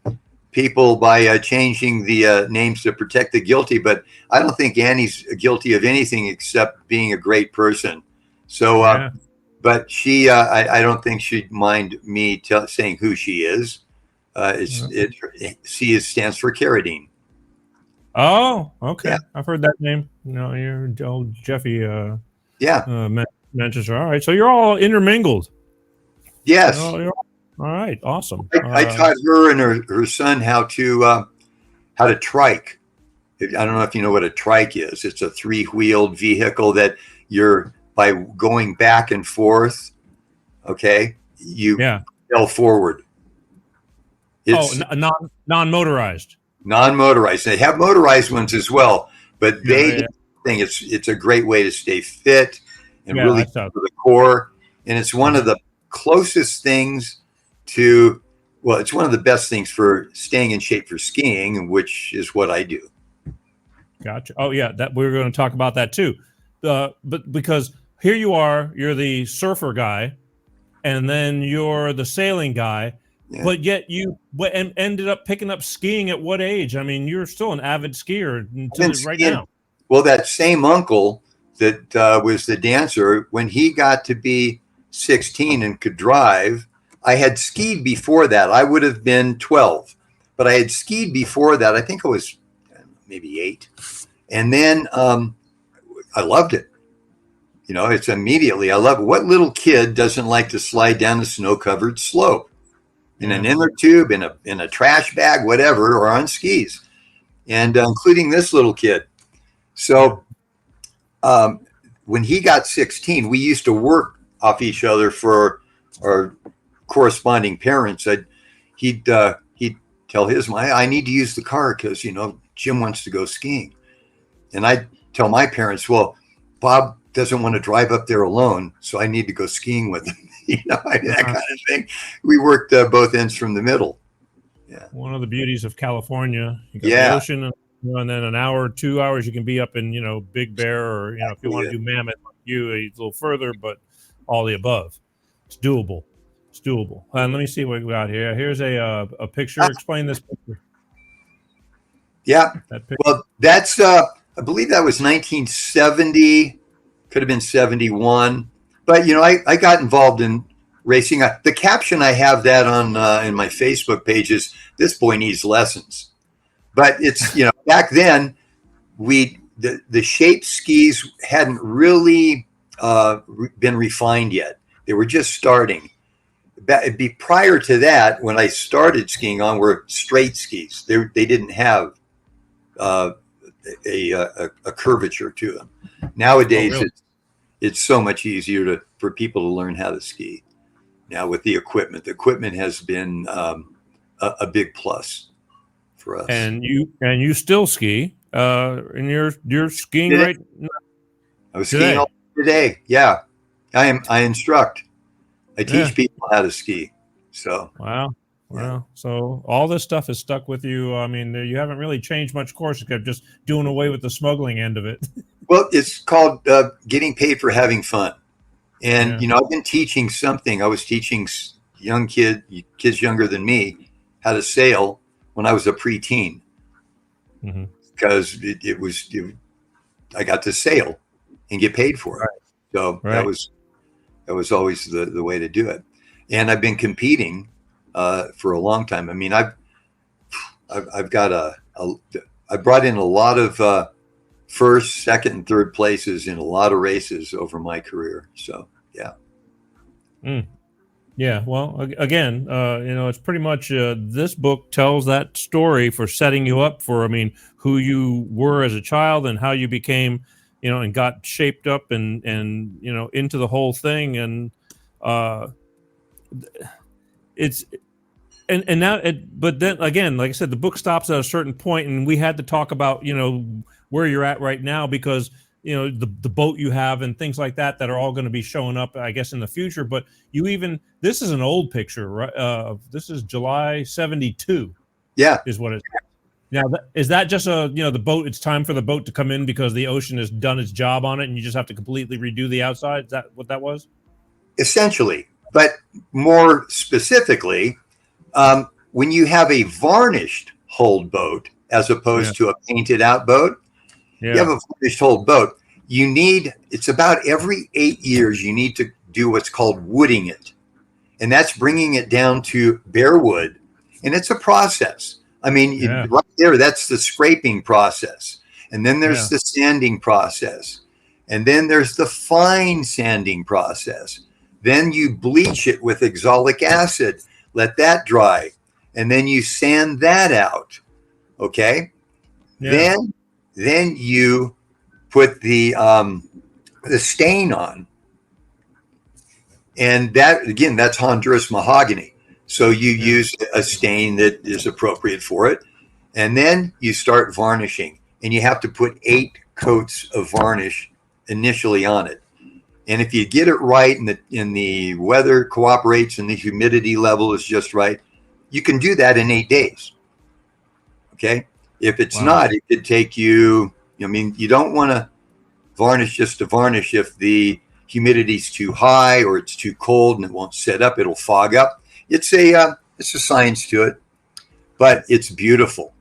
people by changing the names to protect the guilty, but I don't think Annie's guilty of anything except being a great person. So, but she, I don't think she'd mind me saying who she is. C stands for Carradine. Oh, okay. Yeah. I've heard that name. No, you're old Jeffy Yeah. Manchester. All right. So you're all intermingled. Yes. You're all right. Awesome. I taught her and her son how to trike. I don't know if you know what a trike is. It's a 3-wheeled vehicle that you're, by going back and forth, okay, you fell forward. It's non-motorized. non-motorized. They have motorized ones as well, but think it's a great way to stay fit and really for the core. And it's one of the closest things to, well, it's one of the best things for staying in shape for skiing, which is what I do. Gotcha. Oh yeah, that we're going to talk about that too. But because here you are, you're the surfer guy, and then you're the sailing guy, but yet you ended up picking up skiing at what age? I mean, you're still an avid skier right now. Well, that same uncle that was the dancer, when he got to be 16 and could drive, I had skied before that. I would have been 12, but I had skied before that. I think I was maybe 8. And then I loved it. You know, it's immediately, I love it. What little kid doesn't like to slide down a snow-covered slope in an inner tube, in a trash bag, whatever, or on skis, and including this little kid. So when he got 16, we used to work off each other for our corresponding parents. He'd tell his mom, I need to use the car because, you know, Jim wants to go skiing. And I'd tell my parents, well, Bob doesn't want to drive up there alone, so I need to go skiing with him. You know, that kind of thing. We worked both ends from the middle. Yeah. One of the beauties of California. You got the ocean, and then an hour, 2 hours, you can be up in, you know, Big Bear, or, you know, if you want to do Mammoth, like you, a little further, but all the above. It's doable. It's doable. And let me see what we got here. Here's a picture. Explain this picture. Yeah. Well, that's, I believe that was 1970, could have been 71. But, you know, I got involved in racing. The caption I have that on in my Facebook page is, "This boy needs lessons." But it's, you know, back then, the shape skis hadn't really been refined yet. They were just starting. Prior to that, when I started skiing on, were straight skis. They didn't have a curvature to them. Nowadays, it's so much easier for people to learn how to ski now with the equipment. The equipment has been a big plus for us. And you still ski, and you're skiing right now. I was skiing all today. Yeah, I instruct. I teach people how to ski. So wow. So all this stuff has stuck with you. I mean, you haven't really changed much course, except just doing away with the smuggling end of it. Well, it's called getting paid for having fun. And, you know, I've been teaching something. I was teaching young kids younger than me, how to sail when I was a preteen. Because I got to sail and get paid for it. So that was always the way to do it. And I've been competing for a long time. I mean, I've got I brought in a lot of first, second, and third places in a lot of races over my career. So, yeah. Yeah. Well, again, you know, it's pretty much this book tells that story for setting you up for, I mean, who you were as a child and how you became, you know, and got shaped up and you know, into the whole thing. And it's and now but then again, like I said, the book stops at a certain point, and we had to talk about, you know, where you're at right now, because, you know, the boat you have and things like that are all going to be showing up, I guess, in the future. But this is an old picture, right? This is July 72. Yeah. Is what it's. Now, is that just the boat? It's time for the boat to come in because the ocean has done its job on it, and you just have to completely redo the outside. Is that what that was? Essentially, but more specifically, when you have a varnished hulled boat as opposed to a painted out boat, you have a varnished hulled boat. It's about every 8 years, you need to do what's called wooding it. And that's bringing it down to bare wood. And it's a process. I mean, Yeah. right there, that's the scraping process. And then there's Yeah. the sanding process. And then there's the fine sanding process. Then you bleach it with oxalic acid, let that dry. And then you sand that out. Okay. Yeah. Then you put the stain on. And that, again, that's Honduras mahogany. So you use a stain that is appropriate for it. And then you start varnishing. And you have to put 8 coats of varnish initially on it. And if you get it right and the weather cooperates and the humidity level is just right, you can do that in 8 days. Okay. If it's not, it could take you, I mean, you don't want to varnish just to varnish if the humidity's too high or it's too cold and it won't set up, it'll fog up. It's a science to it, but it's beautiful.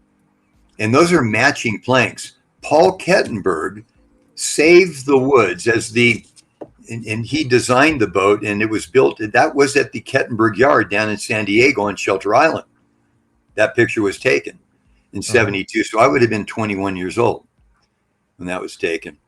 And those are matching planks. Paul Kettenberg saved the woods and he designed the boat, and it was built, that was at the Kettenberg Yard down in San Diego on Shelter Island. That picture was taken in 72. So I would have been 21 years old when that was taken.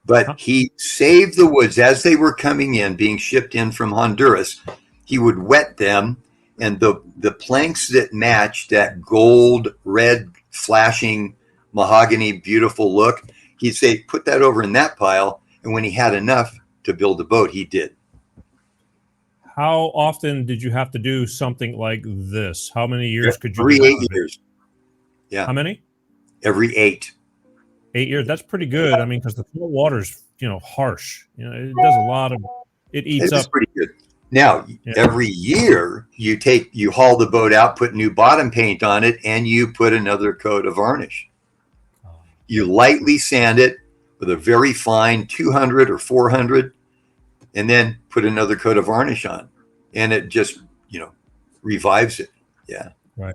But he saved the woods as they were coming in, being shipped in from Honduras. He would wet them, and the planks that matched that gold, red, flashing mahogany, beautiful look, he'd say, put that over in that pile. And when he had enough to build a boat, he did. How often did you have to do something like this? How many years could you? Every 8 years. Yeah. How many? Every 8. 8 years. That's pretty good. I mean, because the salt water's, harsh. It does a lot of. It eats It's up. pretty good. Now, every year you haul the boat out, put new bottom paint on it, and you put another coat of varnish. You lightly sand it with a very fine 200 or 400, and then put another coat of varnish on, and it just revives it. Yeah. Right.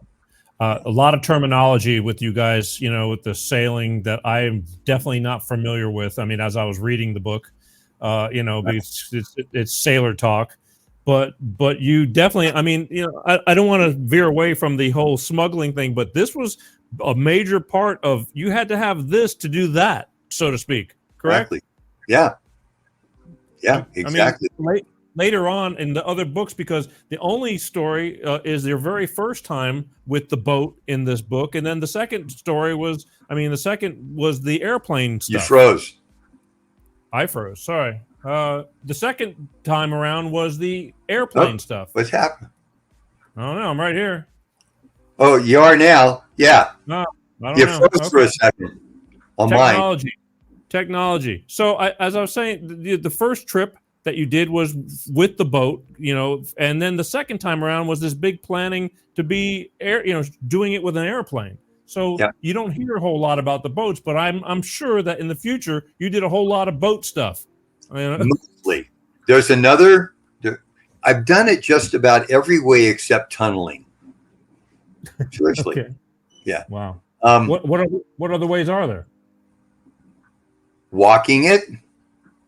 A lot of terminology with you guys, with the sailing that I am definitely not familiar with. I mean, as I was reading the book, because it's sailor talk, but you definitely, I mean, I don't want to veer away from the whole smuggling thing, but this was a major part of, you had to have this to do that, so to speak. Correct? Exactly. Yeah. Yeah, exactly. I mean, later on in the other books, because the only story is their very first time with the boat in this book, and then the second story was, the airplane stuff. You froze. I froze. Sorry. The second time around was the airplane stuff. What's happened? I don't know. I'm right here. Oh, you are now. Yeah. No, I don't You know. froze for a second on mine. Technology. So as I was saying, the first trip that you did was with the boat, and then the second time around was this big planning to be doing it with an airplane. So you don't hear a whole lot about the boats, but I'm sure that in the future you did a whole lot of boat stuff. Mostly. There's another. I've done it just about every way except tunneling. Seriously. Okay. Yeah. Wow. What other ways are there? Walking it.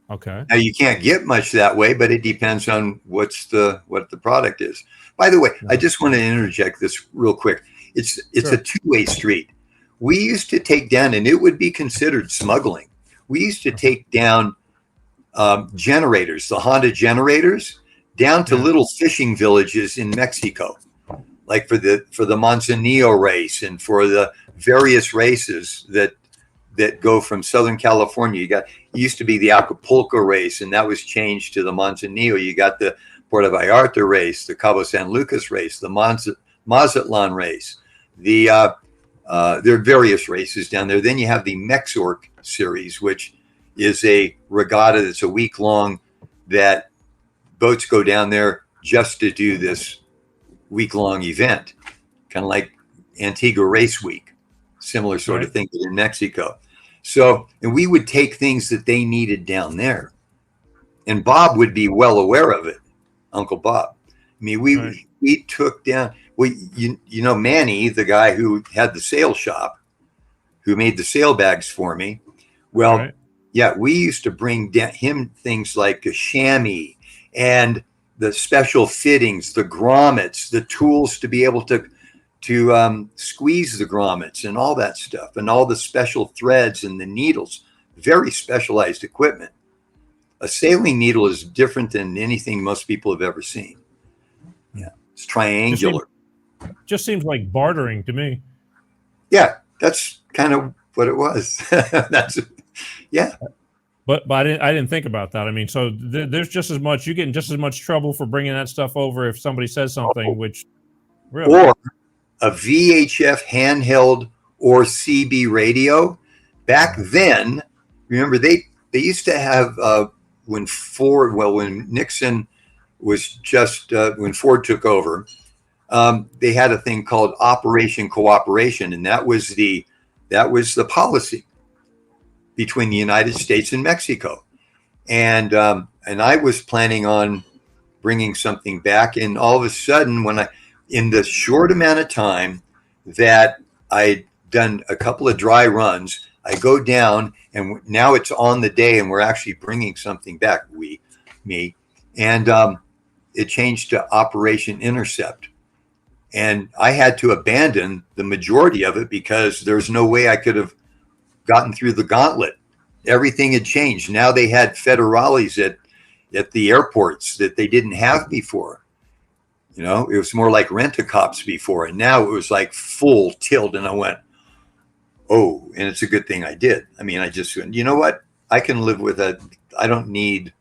Okay. Now you can't get much that way, but it depends on what the product is. By the way, I just want to interject this real quick. It's Sure. a two-way street. We used to take down, and it would be considered smuggling. We used to take down generators, the Honda generators, down to little fishing villages in Mexico, like for the Manzanillo race and for the various races that go from Southern California. It used to be the Acapulco race, and that was changed to the Manzanillo. You got the Puerto Vallarta race, the Cabo San Lucas race, the Mazatlan race. There are various races down there. Then you have the Mexorc series, which is a regatta that's a week long that boats go down there just to do this week long event, kind of like Antigua Race Week, similar sort of thing in Mexico. So, and we would take things that they needed down there, and Bob would be well aware of it, Uncle Bob. I mean, we took down, Manny, the guy who had the sail shop, who made the sail bags for me. Well, yeah, we used to bring him things like a chamois and the special fittings, the grommets, the tools to be able to squeeze the grommets and all that stuff, and all the special threads and the needles. Very specialized equipment. A saline needle is different than anything most people have ever seen. Yeah, it's triangular. Just seems like bartering to me. Yeah, that's kind of what it was. Yeah. But I didn't think about that. I mean, so there's just as much, you get in just as much trouble for bringing that stuff over if somebody says something, which really. Or a VHF handheld or CB radio. Back then, remember they used to have when Nixon was just when Ford took over, they had a thing called Operation Cooperation, and that was the policy between the United States and Mexico. And I was planning on bringing something back, and all of a sudden, in the short amount of time that I'd done a couple of dry runs, I go down, and now it's on the day, and we're actually bringing something back. And it changed to Operation Intercept, and I had to abandon the majority of it because there's no way I could have gotten through the gauntlet. Everything had changed. Now they had federales at the airports that they didn't have before. You know, it was more like rent-a-cops before, and now it was like full tilt. And I went, oh, and it's a good thing I did. I mean, I just went, you know what? I can live with it. I don't need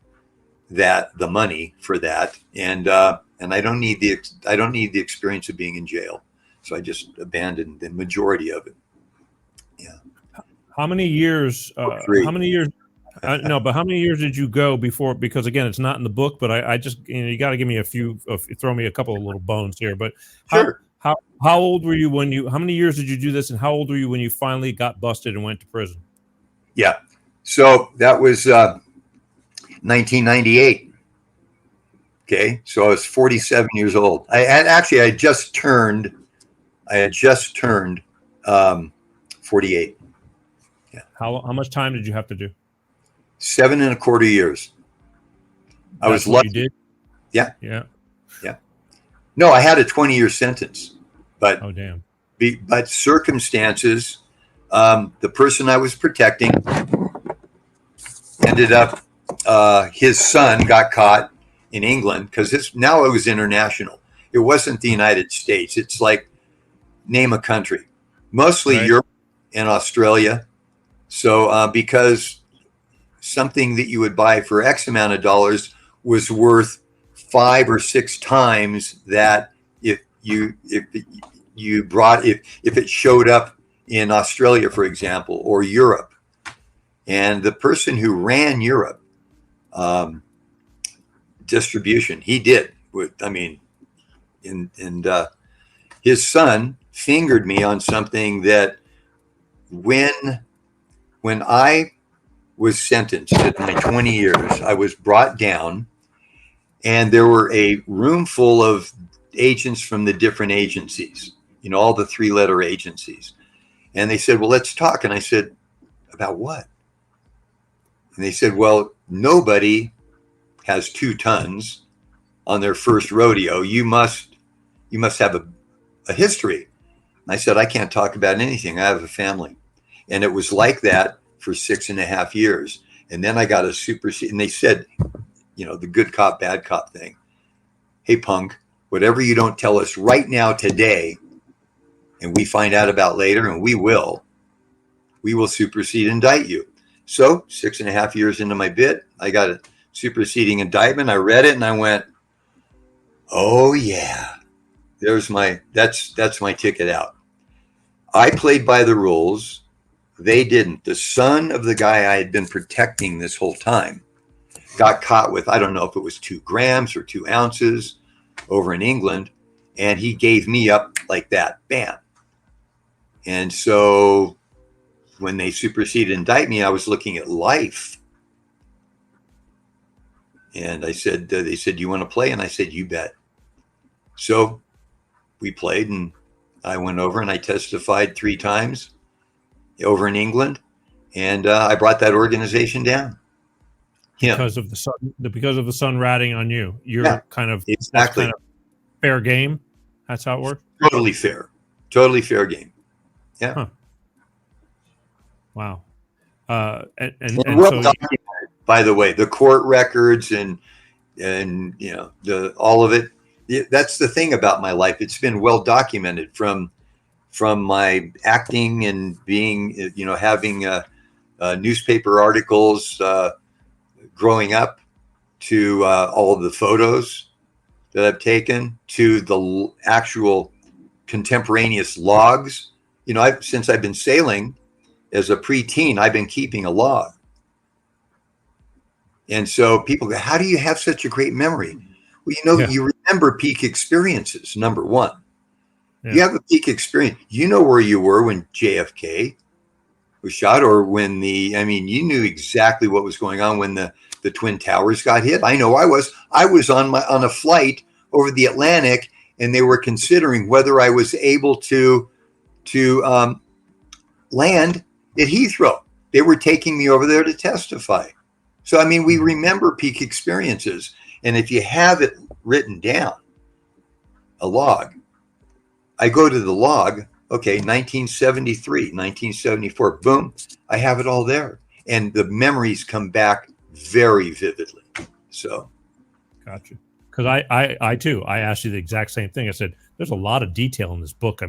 the money for that, and I don't need the experience of being in jail. So I just abandoned the majority of it. Yeah. How many years? 3. How many years? No, but how many years did you go before? Because again, it's not in the book. But I just you got to give me a few. Throw me a couple of little bones here. But sure. How old were you when you? How many years did you do this? And how old were you when you finally got busted and went to prison? Yeah. So that was 1998. Okay. So I was 47 years old. I had just turned 48. Yeah. How much time did you have to do? 7.25 years. I was lucky. You did? Yeah. Yeah. Yeah. No, I had a 20-year sentence, but oh damn. But circumstances, the person I was protecting ended up. His son got caught in England because now it was international. It wasn't the United States. It's like name a country, mostly right. Europe and Australia. So because something that you would buy for X amount of dollars was worth 5 or 6 times that if it showed up in Australia, for example, or Europe. And the person who ran Europe distribution, he did. His son fingered me on something that when I was sentenced at my 20 years, I was brought down, and there were a room full of agents from the different agencies, all the 3-letter agencies. And they said, well, let's talk. And I said, about what? And they said, well, nobody has 2 tons on their first rodeo. You must have a history. And I said, I can't talk about anything. I have a family. And it was like that for 6.5 years. And then I got a supersede. And they said, the good cop, bad cop thing. Hey, punk, whatever you don't tell us right now today, and we find out about later, and we will supersede indict you. So 6.5 years into my bit, I got a superseding indictment. I read it and I went, oh yeah, that's my ticket out. I played by the rules. They didn't. The son of the guy I had been protecting this whole time got caught with, I don't know if it was 2 grams or 2 ounces over in England. And he gave me up like that. Bam. And so when they superseded and indict me, I was looking at life. And I said, they said, do you want to play? And I said, you bet. So we played, and I went over and I testified 3 times over in England. And I brought that organization down. Because of the sun ratting on you. You're yeah, kind of exactly kind of fair game. That's how it works. Totally fair. Totally fair game. Yeah. Huh. Wow. And And well so documented, by the way, the court records and all of it. That's the thing about my life. It's been well documented from my acting and being, having newspaper articles growing up, to all of the photos that I've taken, to the actual contemporaneous logs. Since I've been sailing as a preteen, I've been keeping a log. And so people go, how do you have such a great memory? Well, you remember peak experiences, number one. Yeah. You have a peak experience. You know where you were when JFK was shot, or when you knew exactly what was going on when the Twin Towers got hit. I know I was on a flight over the Atlantic, and they were considering whether I was able to land at Heathrow. They were taking me over there to testify. So, we remember peak experiences. And if you have it written down, a log, I go to the log, okay, 1973, 1974, boom, I have it all there. And the memories come back very vividly. So. Gotcha. Because I too, I asked you the exact same thing. I said, there's a lot of detail in this book.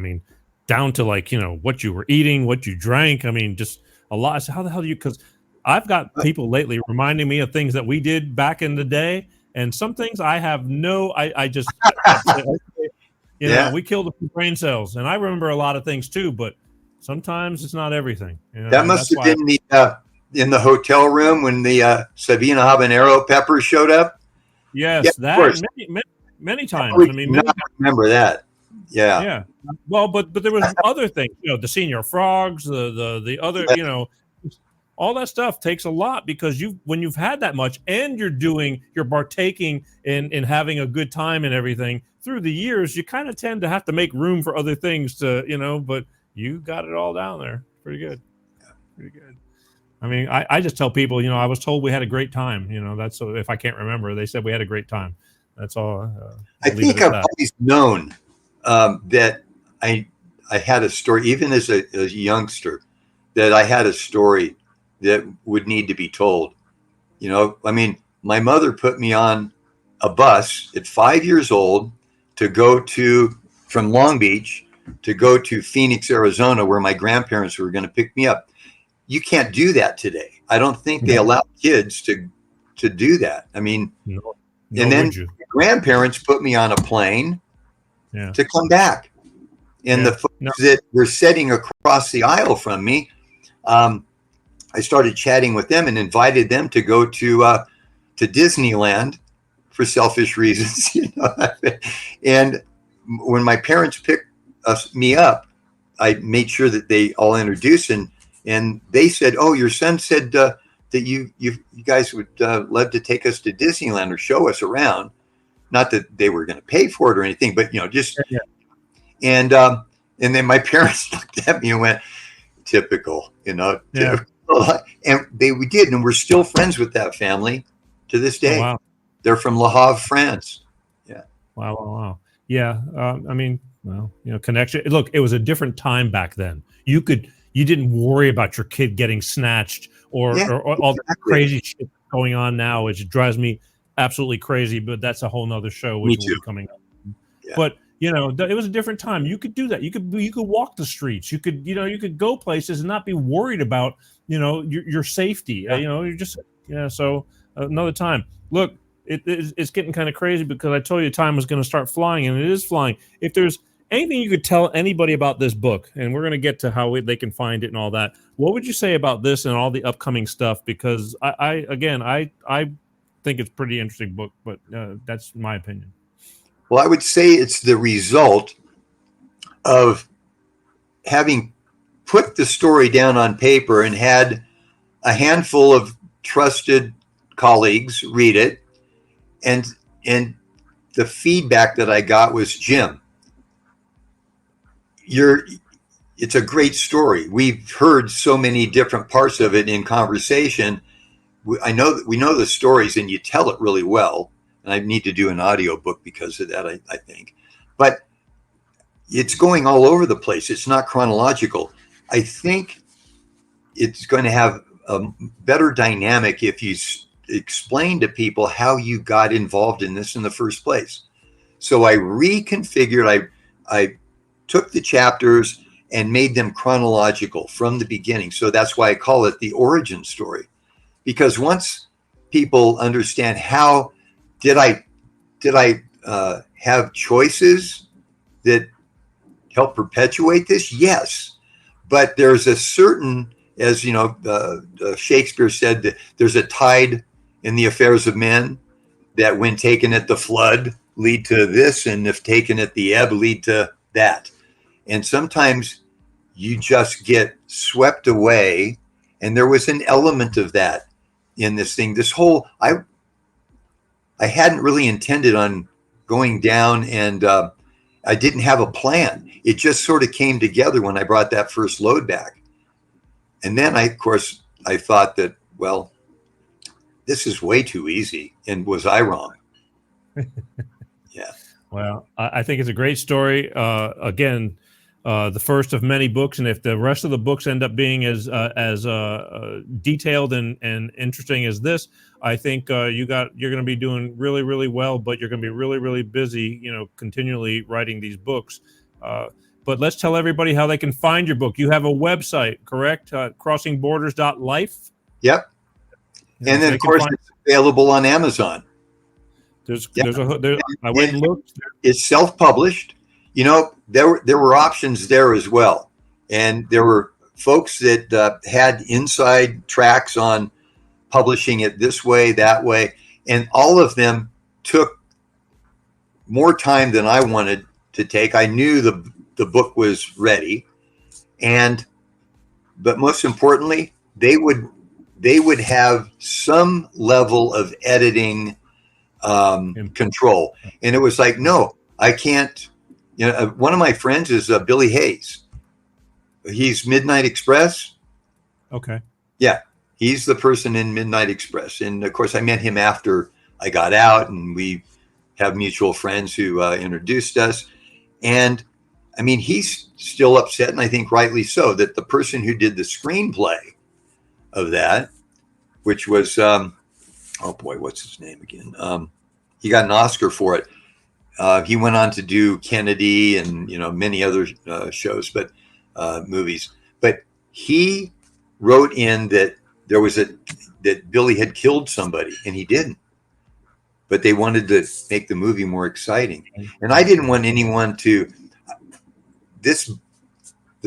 Down to what you were eating, what you drank. Just a lot. I said, how the hell do you, because I've got people lately reminding me of things that we did back in the day. And some things I have I just, we killed a few brain cells. And I remember a lot of things too, but sometimes it's not everything. That must have been in the hotel room when the Sabina habanero pepper showed up. Yes, that many times. Remember that. Yeah. Yeah. Well, but there was other things, the senior frogs, the other, all that stuff takes a lot, because when you've had that much and you're partaking in having a good time and everything through the years, you kind of tend to have to make room for other things to, but you got it all down there. Pretty good. Pretty good. I just tell people, I was told we had a great time. That's, if I can't remember, they said we had a great time. That's all. I think I've always known that I had a story, even as a youngster, that I had a story that would need to be told. My mother put me on a bus at 5 years old to go from Long Beach to go to Phoenix, Arizona, where my grandparents were going to pick me up. You can't do that today. I don't think they allow kids to do that. And then grandparents put me on a plane to come back. And the folks that were sitting across the aisle from me, I started chatting with them and invited them to go to Disneyland for selfish reasons. And when my parents picked me up, I made sure that they all introduced, and they said, "Oh, your son said that you guys would love to take us to Disneyland or show us around." Not that they were going to pay for it or anything, but just. Yeah. And then my parents looked at me and went, "Typical, Yeah. And we did, and we're still friends with that family to this day. Oh, wow. They're from Le Havre, France. Yeah. Wow. Yeah. Connection. Look, it was a different time back then. You didn't worry about your kid getting snatched or all the crazy shit going on now, which drives me absolutely crazy. But that's a whole nother show which will be coming up. Yeah. But it was a different time. You could do that. You could walk the streets. You could go places and not be worried about your safety. Yeah. So another time. Look, it's getting kind of crazy, because I told you time was going to start flying, and it is flying. If there's anything you could tell anybody about this book, and we're going to get to how they can find it and all that, what would you say about this and all the upcoming stuff? Because I think it's a pretty interesting book, but that's my opinion. Well, I would say it's the result of having put the story down on paper and had a handful of trusted colleagues read it, and the feedback that I got was, "Jim, it's a great story. We've heard so many different parts of it in conversation. We know the stories, and you tell it really well. And I need to do an audio book because of that, I think. But it's going all over the place. It's not chronological. I think it's going to have a better dynamic if you explain to people how you got involved in this in the first place. So I reconfigured, I took the chapters and made them chronological from the beginning. So that's why I call it the origin story. Because once people understand how did I have choices that help perpetuate this? Yes. But there's a certain, as you know, Shakespeare said that there's a tide in the affairs of men that when taken at the flood lead to this, and if taken at the ebb lead to that. And sometimes you just get swept away. And there was an element of that in this thing. This whole, I hadn't really intended on going down, and I didn't have a plan. It just sort of came together when I brought that first load back. And then I thought that, well, this is way too easy. And was I wrong? Yeah. Well, I think it's a great story. Again, the first of many books, and if the rest of the books end up being as detailed and interesting as this, I think you're going to be doing really, really well. But you're going to be really, really busy, continually writing these books. But let's tell everybody how they can find your book. You have a website, correct? crossingborders.life. Yep. And then, of course, it's available on Amazon. I went and looked. It's self-published. There were options there as well. And there were folks that had inside tracks on publishing it this way, that way. And all of them took more time than I wanted to take. I knew the book was ready. But most importantly, they would have some level of editing control. And it was like, no, I can't. One of my friends is Billy Hayes. He's Midnight Express. Okay. Yeah, he's the person in Midnight Express. And of course, I met him after I got out, and we have mutual friends who introduced us. And I mean, he's still upset, and I think rightly so, that the person who did the screenplay of that, which was, oh boy, what's his name again? He got an Oscar for it. He went on to do Kennedy and many other shows, but movies. But he wrote in that that Billy had killed somebody, and he didn't. But they wanted to make the movie more exciting, and I didn't want anyone to. The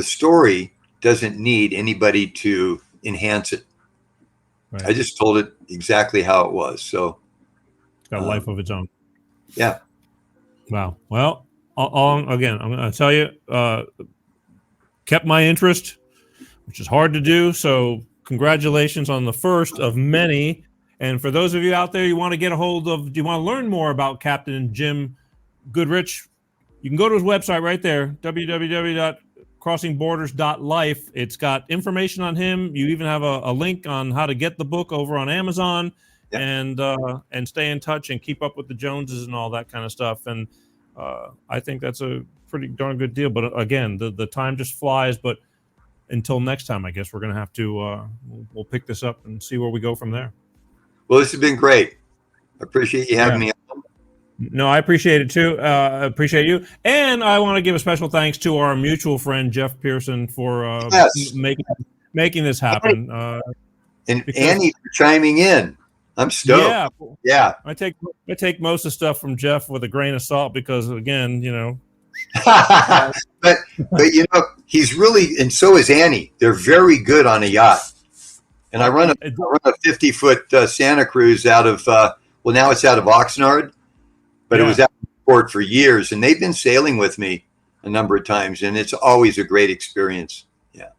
story doesn't need anybody to enhance it. Right. I just told it exactly how it was. So it's got a life of its own. Yeah. Wow. Well, again, I'm going to tell you, kept my interest, which is hard to do. So congratulations on the first of many. And for those of you out there, you want to get a hold of, do you want to learn more about Captain Jim Goodrich? You can go to his website right there, www.crossingborders.life. It's got information on him. You even have a link on how to get the book over on Amazon. Yep. And stay in touch and keep up with the Joneses and all that kind of stuff. And I think that's a pretty darn good deal. But again, the time just flies. But until next time, I guess we're going to have to we'll pick this up and see where we go from there. Well, this has been great. I appreciate you having me on. No, I appreciate it too. I appreciate you. And I want to give a special thanks to our mutual friend, Jeff Pearson, for making this happen. And Annie for chiming in. I'm stoked. Yeah. I take most of the stuff from Jeff with a grain of salt because, again, but he's really, and so is Annie. They're very good on a yacht. And I run a 50-foot Santa Cruz out of now it's out of Oxnard, but it was out of port for years, and they've been sailing with me a number of times, and it's always a great experience. Yeah.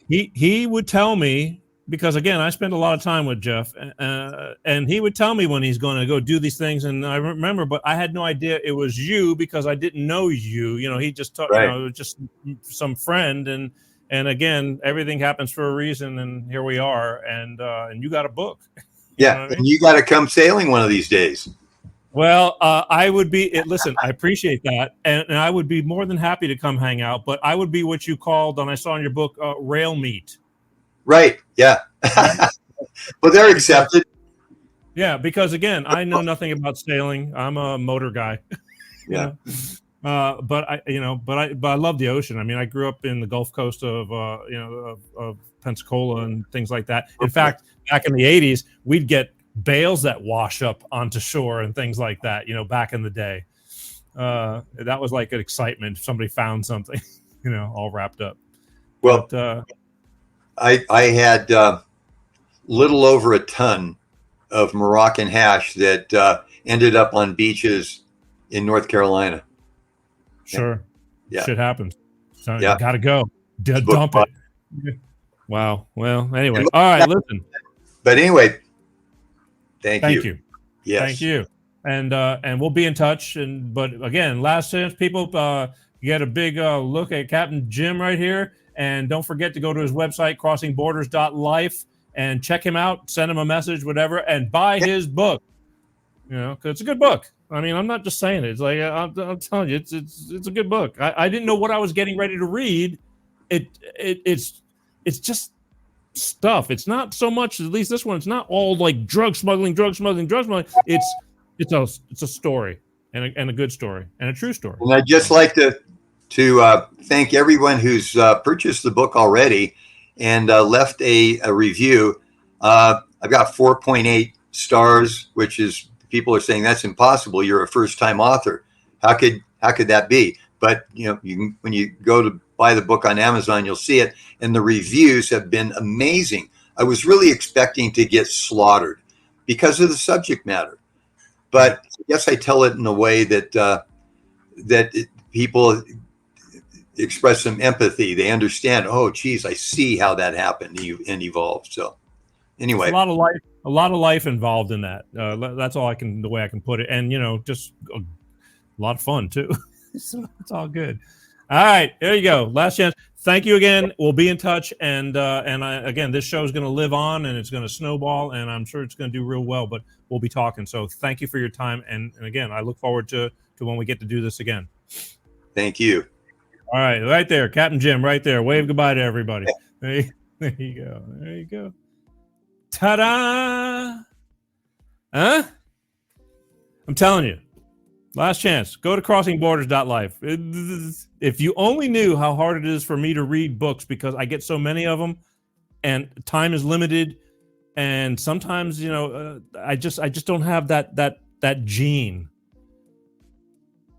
He would tell me. Because, again, I spend a lot of time with Jeff, and he would tell me when he's going to go do these things. And I remember, but I had no idea it was you because I didn't know you. He just talked, just some friend. And again, everything happens for a reason. And here we are. And you got a book. Yeah. And you got to come sailing one of these days. Well, I would be. Listen, I appreciate that, and I would be more than happy to come hang out. But I would be what you called, and I saw in your book, rail meat. Right. Yeah. Well, they're accepted. Yeah, because again, I know nothing about sailing. I'm a motor guy. Yeah. But I love the ocean. I mean, I grew up in the Gulf Coast of of Pensacola and things like that. In fact, back in the '80s, we'd get bales that wash up onto shore and things like that. Back in the day, that was like an excitement. If somebody found something, all wrapped up. Well, but, I had little over a ton of Moroccan hash that ended up on beaches in North Carolina. Sure. Yeah. Shit happens. So Yeah. you gotta go. Dump it. Wow. Well, anyway. All right, listen. But anyway, thank you. Yes. Thank you. And we'll be in touch. But again, last chance, people, get a big look at Captain Jim right here. And don't forget to go to his website, crossingborders.life, and check him out, send him a message, whatever, and buy his book. Because it's a good book. I mean, I'm not just saying it. It's like I'm telling you, it's a good book. I didn't know what I was getting ready to read. It's just stuff. It's not so much, at least this one. It's not all like drug smuggling. It's a story and a good story and a true story. And I'd just like to thank everyone who's purchased the book already and left a review. I've got 4.8 stars, which is, people are saying that's impossible. You're a first-time author. How could that be? But when you go to buy the book on Amazon, you'll see it, and the reviews have been amazing. I was really expecting to get slaughtered because of the subject matter, but I guess I tell it in a way that people express some empathy. They understand. Oh, geez, I see how that happened and evolved. So, anyway, a lot of life involved in that. That's all the way I can put it, and just a lot of fun too. So it's all good. All right, there you go. Last chance. Thank you again. We'll be in touch, and again, this show is going to live on, and it's going to snowball, and I'm sure it's going to do real well. But we'll be talking. So thank you for your time, and again, I look forward to when we get to do this again. Thank you. All right, right there, Captain Jim, right there. Wave goodbye to everybody. There you go. There you go. Ta-da! Huh? I'm telling you. Last chance. Go to crossingborders.life. If you only knew how hard it is for me to read books because I get so many of them and time is limited, and sometimes, I just don't have that gene.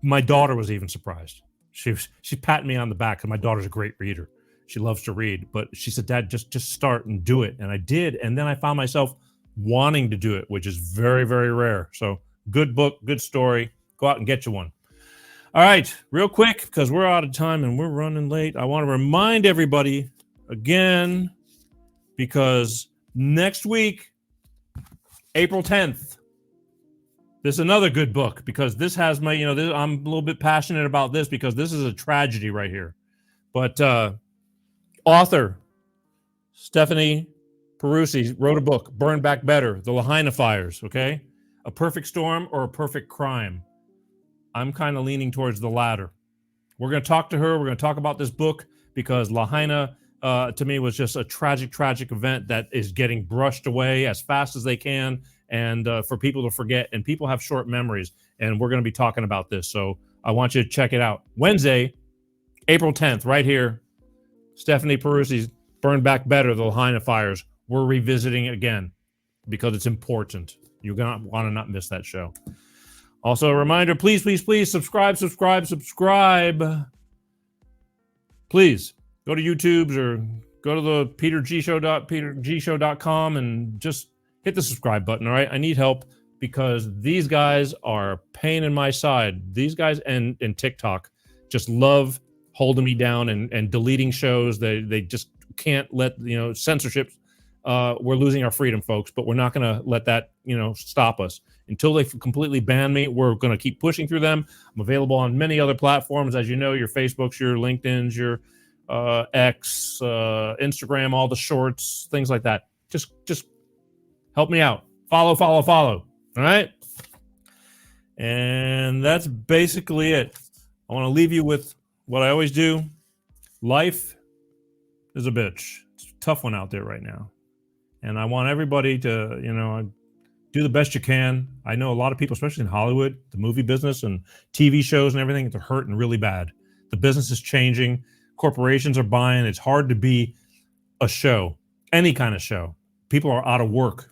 My daughter was even surprised. She patted me on the back because my daughter's a great reader. She loves to read, but she said, "Dad, just start and do it." And I did. And then I found myself wanting to do it, which is very, very rare. So good book, good story. Go out and get you one. All right, real quick, because we're out of time and we're running late. I want to remind everybody again, because next week, April 10th, this is another good book, because this has my, I'm a little bit passionate about this because this is a tragedy right here. But author Stephanie Perusi wrote a book, Burn Back Better, The Lahaina Fires, okay? A Perfect Storm or a Perfect Crime. I'm kind of leaning towards the latter. We're going to talk to her. We're going to talk about this book because Lahaina, to me, was just a tragic, tragic event that is getting brushed away as fast as they can, and for people to forget. And people have short memories, and we're going to be talking about this. So I want you to check it out. Wednesday, April 10th, right here, Stephanie Perusi's Burn Back Better, The Lahaina Fires. We're revisiting it again because it's important. You're going to want to not miss that show. Also, a reminder, please, please, please subscribe. Please go to YouTube's or go to the petergshow.com and just hit the subscribe button, all right? I need help because these guys are a pain in my side. These guys and TikTok just love holding me down and deleting shows. They just can't let, censorship. We're losing our freedom, folks, but we're not going to let that, stop us. Until they completely ban me, we're going to keep pushing through them. I'm available on many other platforms, as you know, your Facebooks, your LinkedIn's, your X, Instagram, all the shorts, things like that. Just help me out. Follow. All right? And that's basically it. I want to leave you with what I always do. Life is a bitch. It's a tough one out there right now. And I want everybody to, do the best you can. I know a lot of people, especially in Hollywood, the movie business and TV shows and everything, they're hurting really bad. The business is changing. Corporations are buying. It's hard to be a show, any kind of show. People are out of work.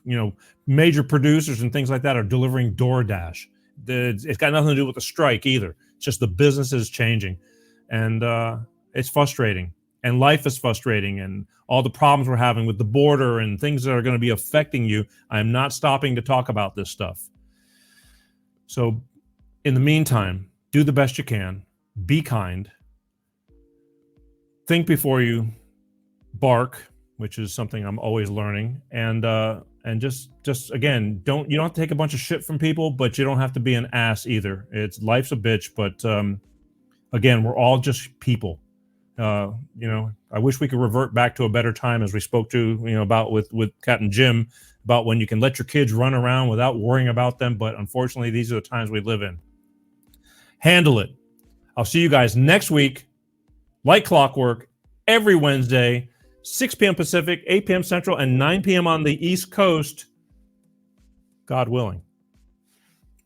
Major producers and things like that are delivering DoorDash. It's got nothing to do with the strike either. It's just the business is changing. And it's frustrating. And life is frustrating. And all the problems we're having with the border and things that are going to be affecting you, I'm not stopping to talk about this stuff. So in the meantime, do the best you can. Be kind. Think before you bark, which is something I'm always learning. And just again, you don't have to take a bunch of shit from people, but you don't have to be an ass either. Life's a bitch, but again, we're all just people. I wish we could revert back to a better time, as we spoke to, about with Captain Jim, about when you can let your kids run around without worrying about them. But unfortunately, these are the times we live in. Handle it. I'll see you guys next week, like clockwork, every Wednesday, 6 p.m. Pacific, 8 p.m. Central, and 9 p.m. on the East Coast, God willing.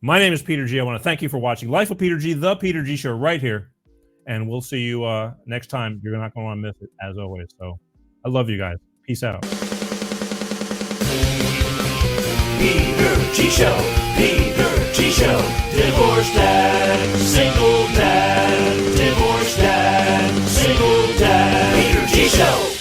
My name is Peter G. I want to thank you for watching Life of Peter G, The Peter G Show, right here. And we'll see you next time. You're not going to want to miss it, as always. So I love you guys. Peace out. Peter G Show, Peter G Show, divorce dad, single dad, divorce dad, single dad, Peter G Show.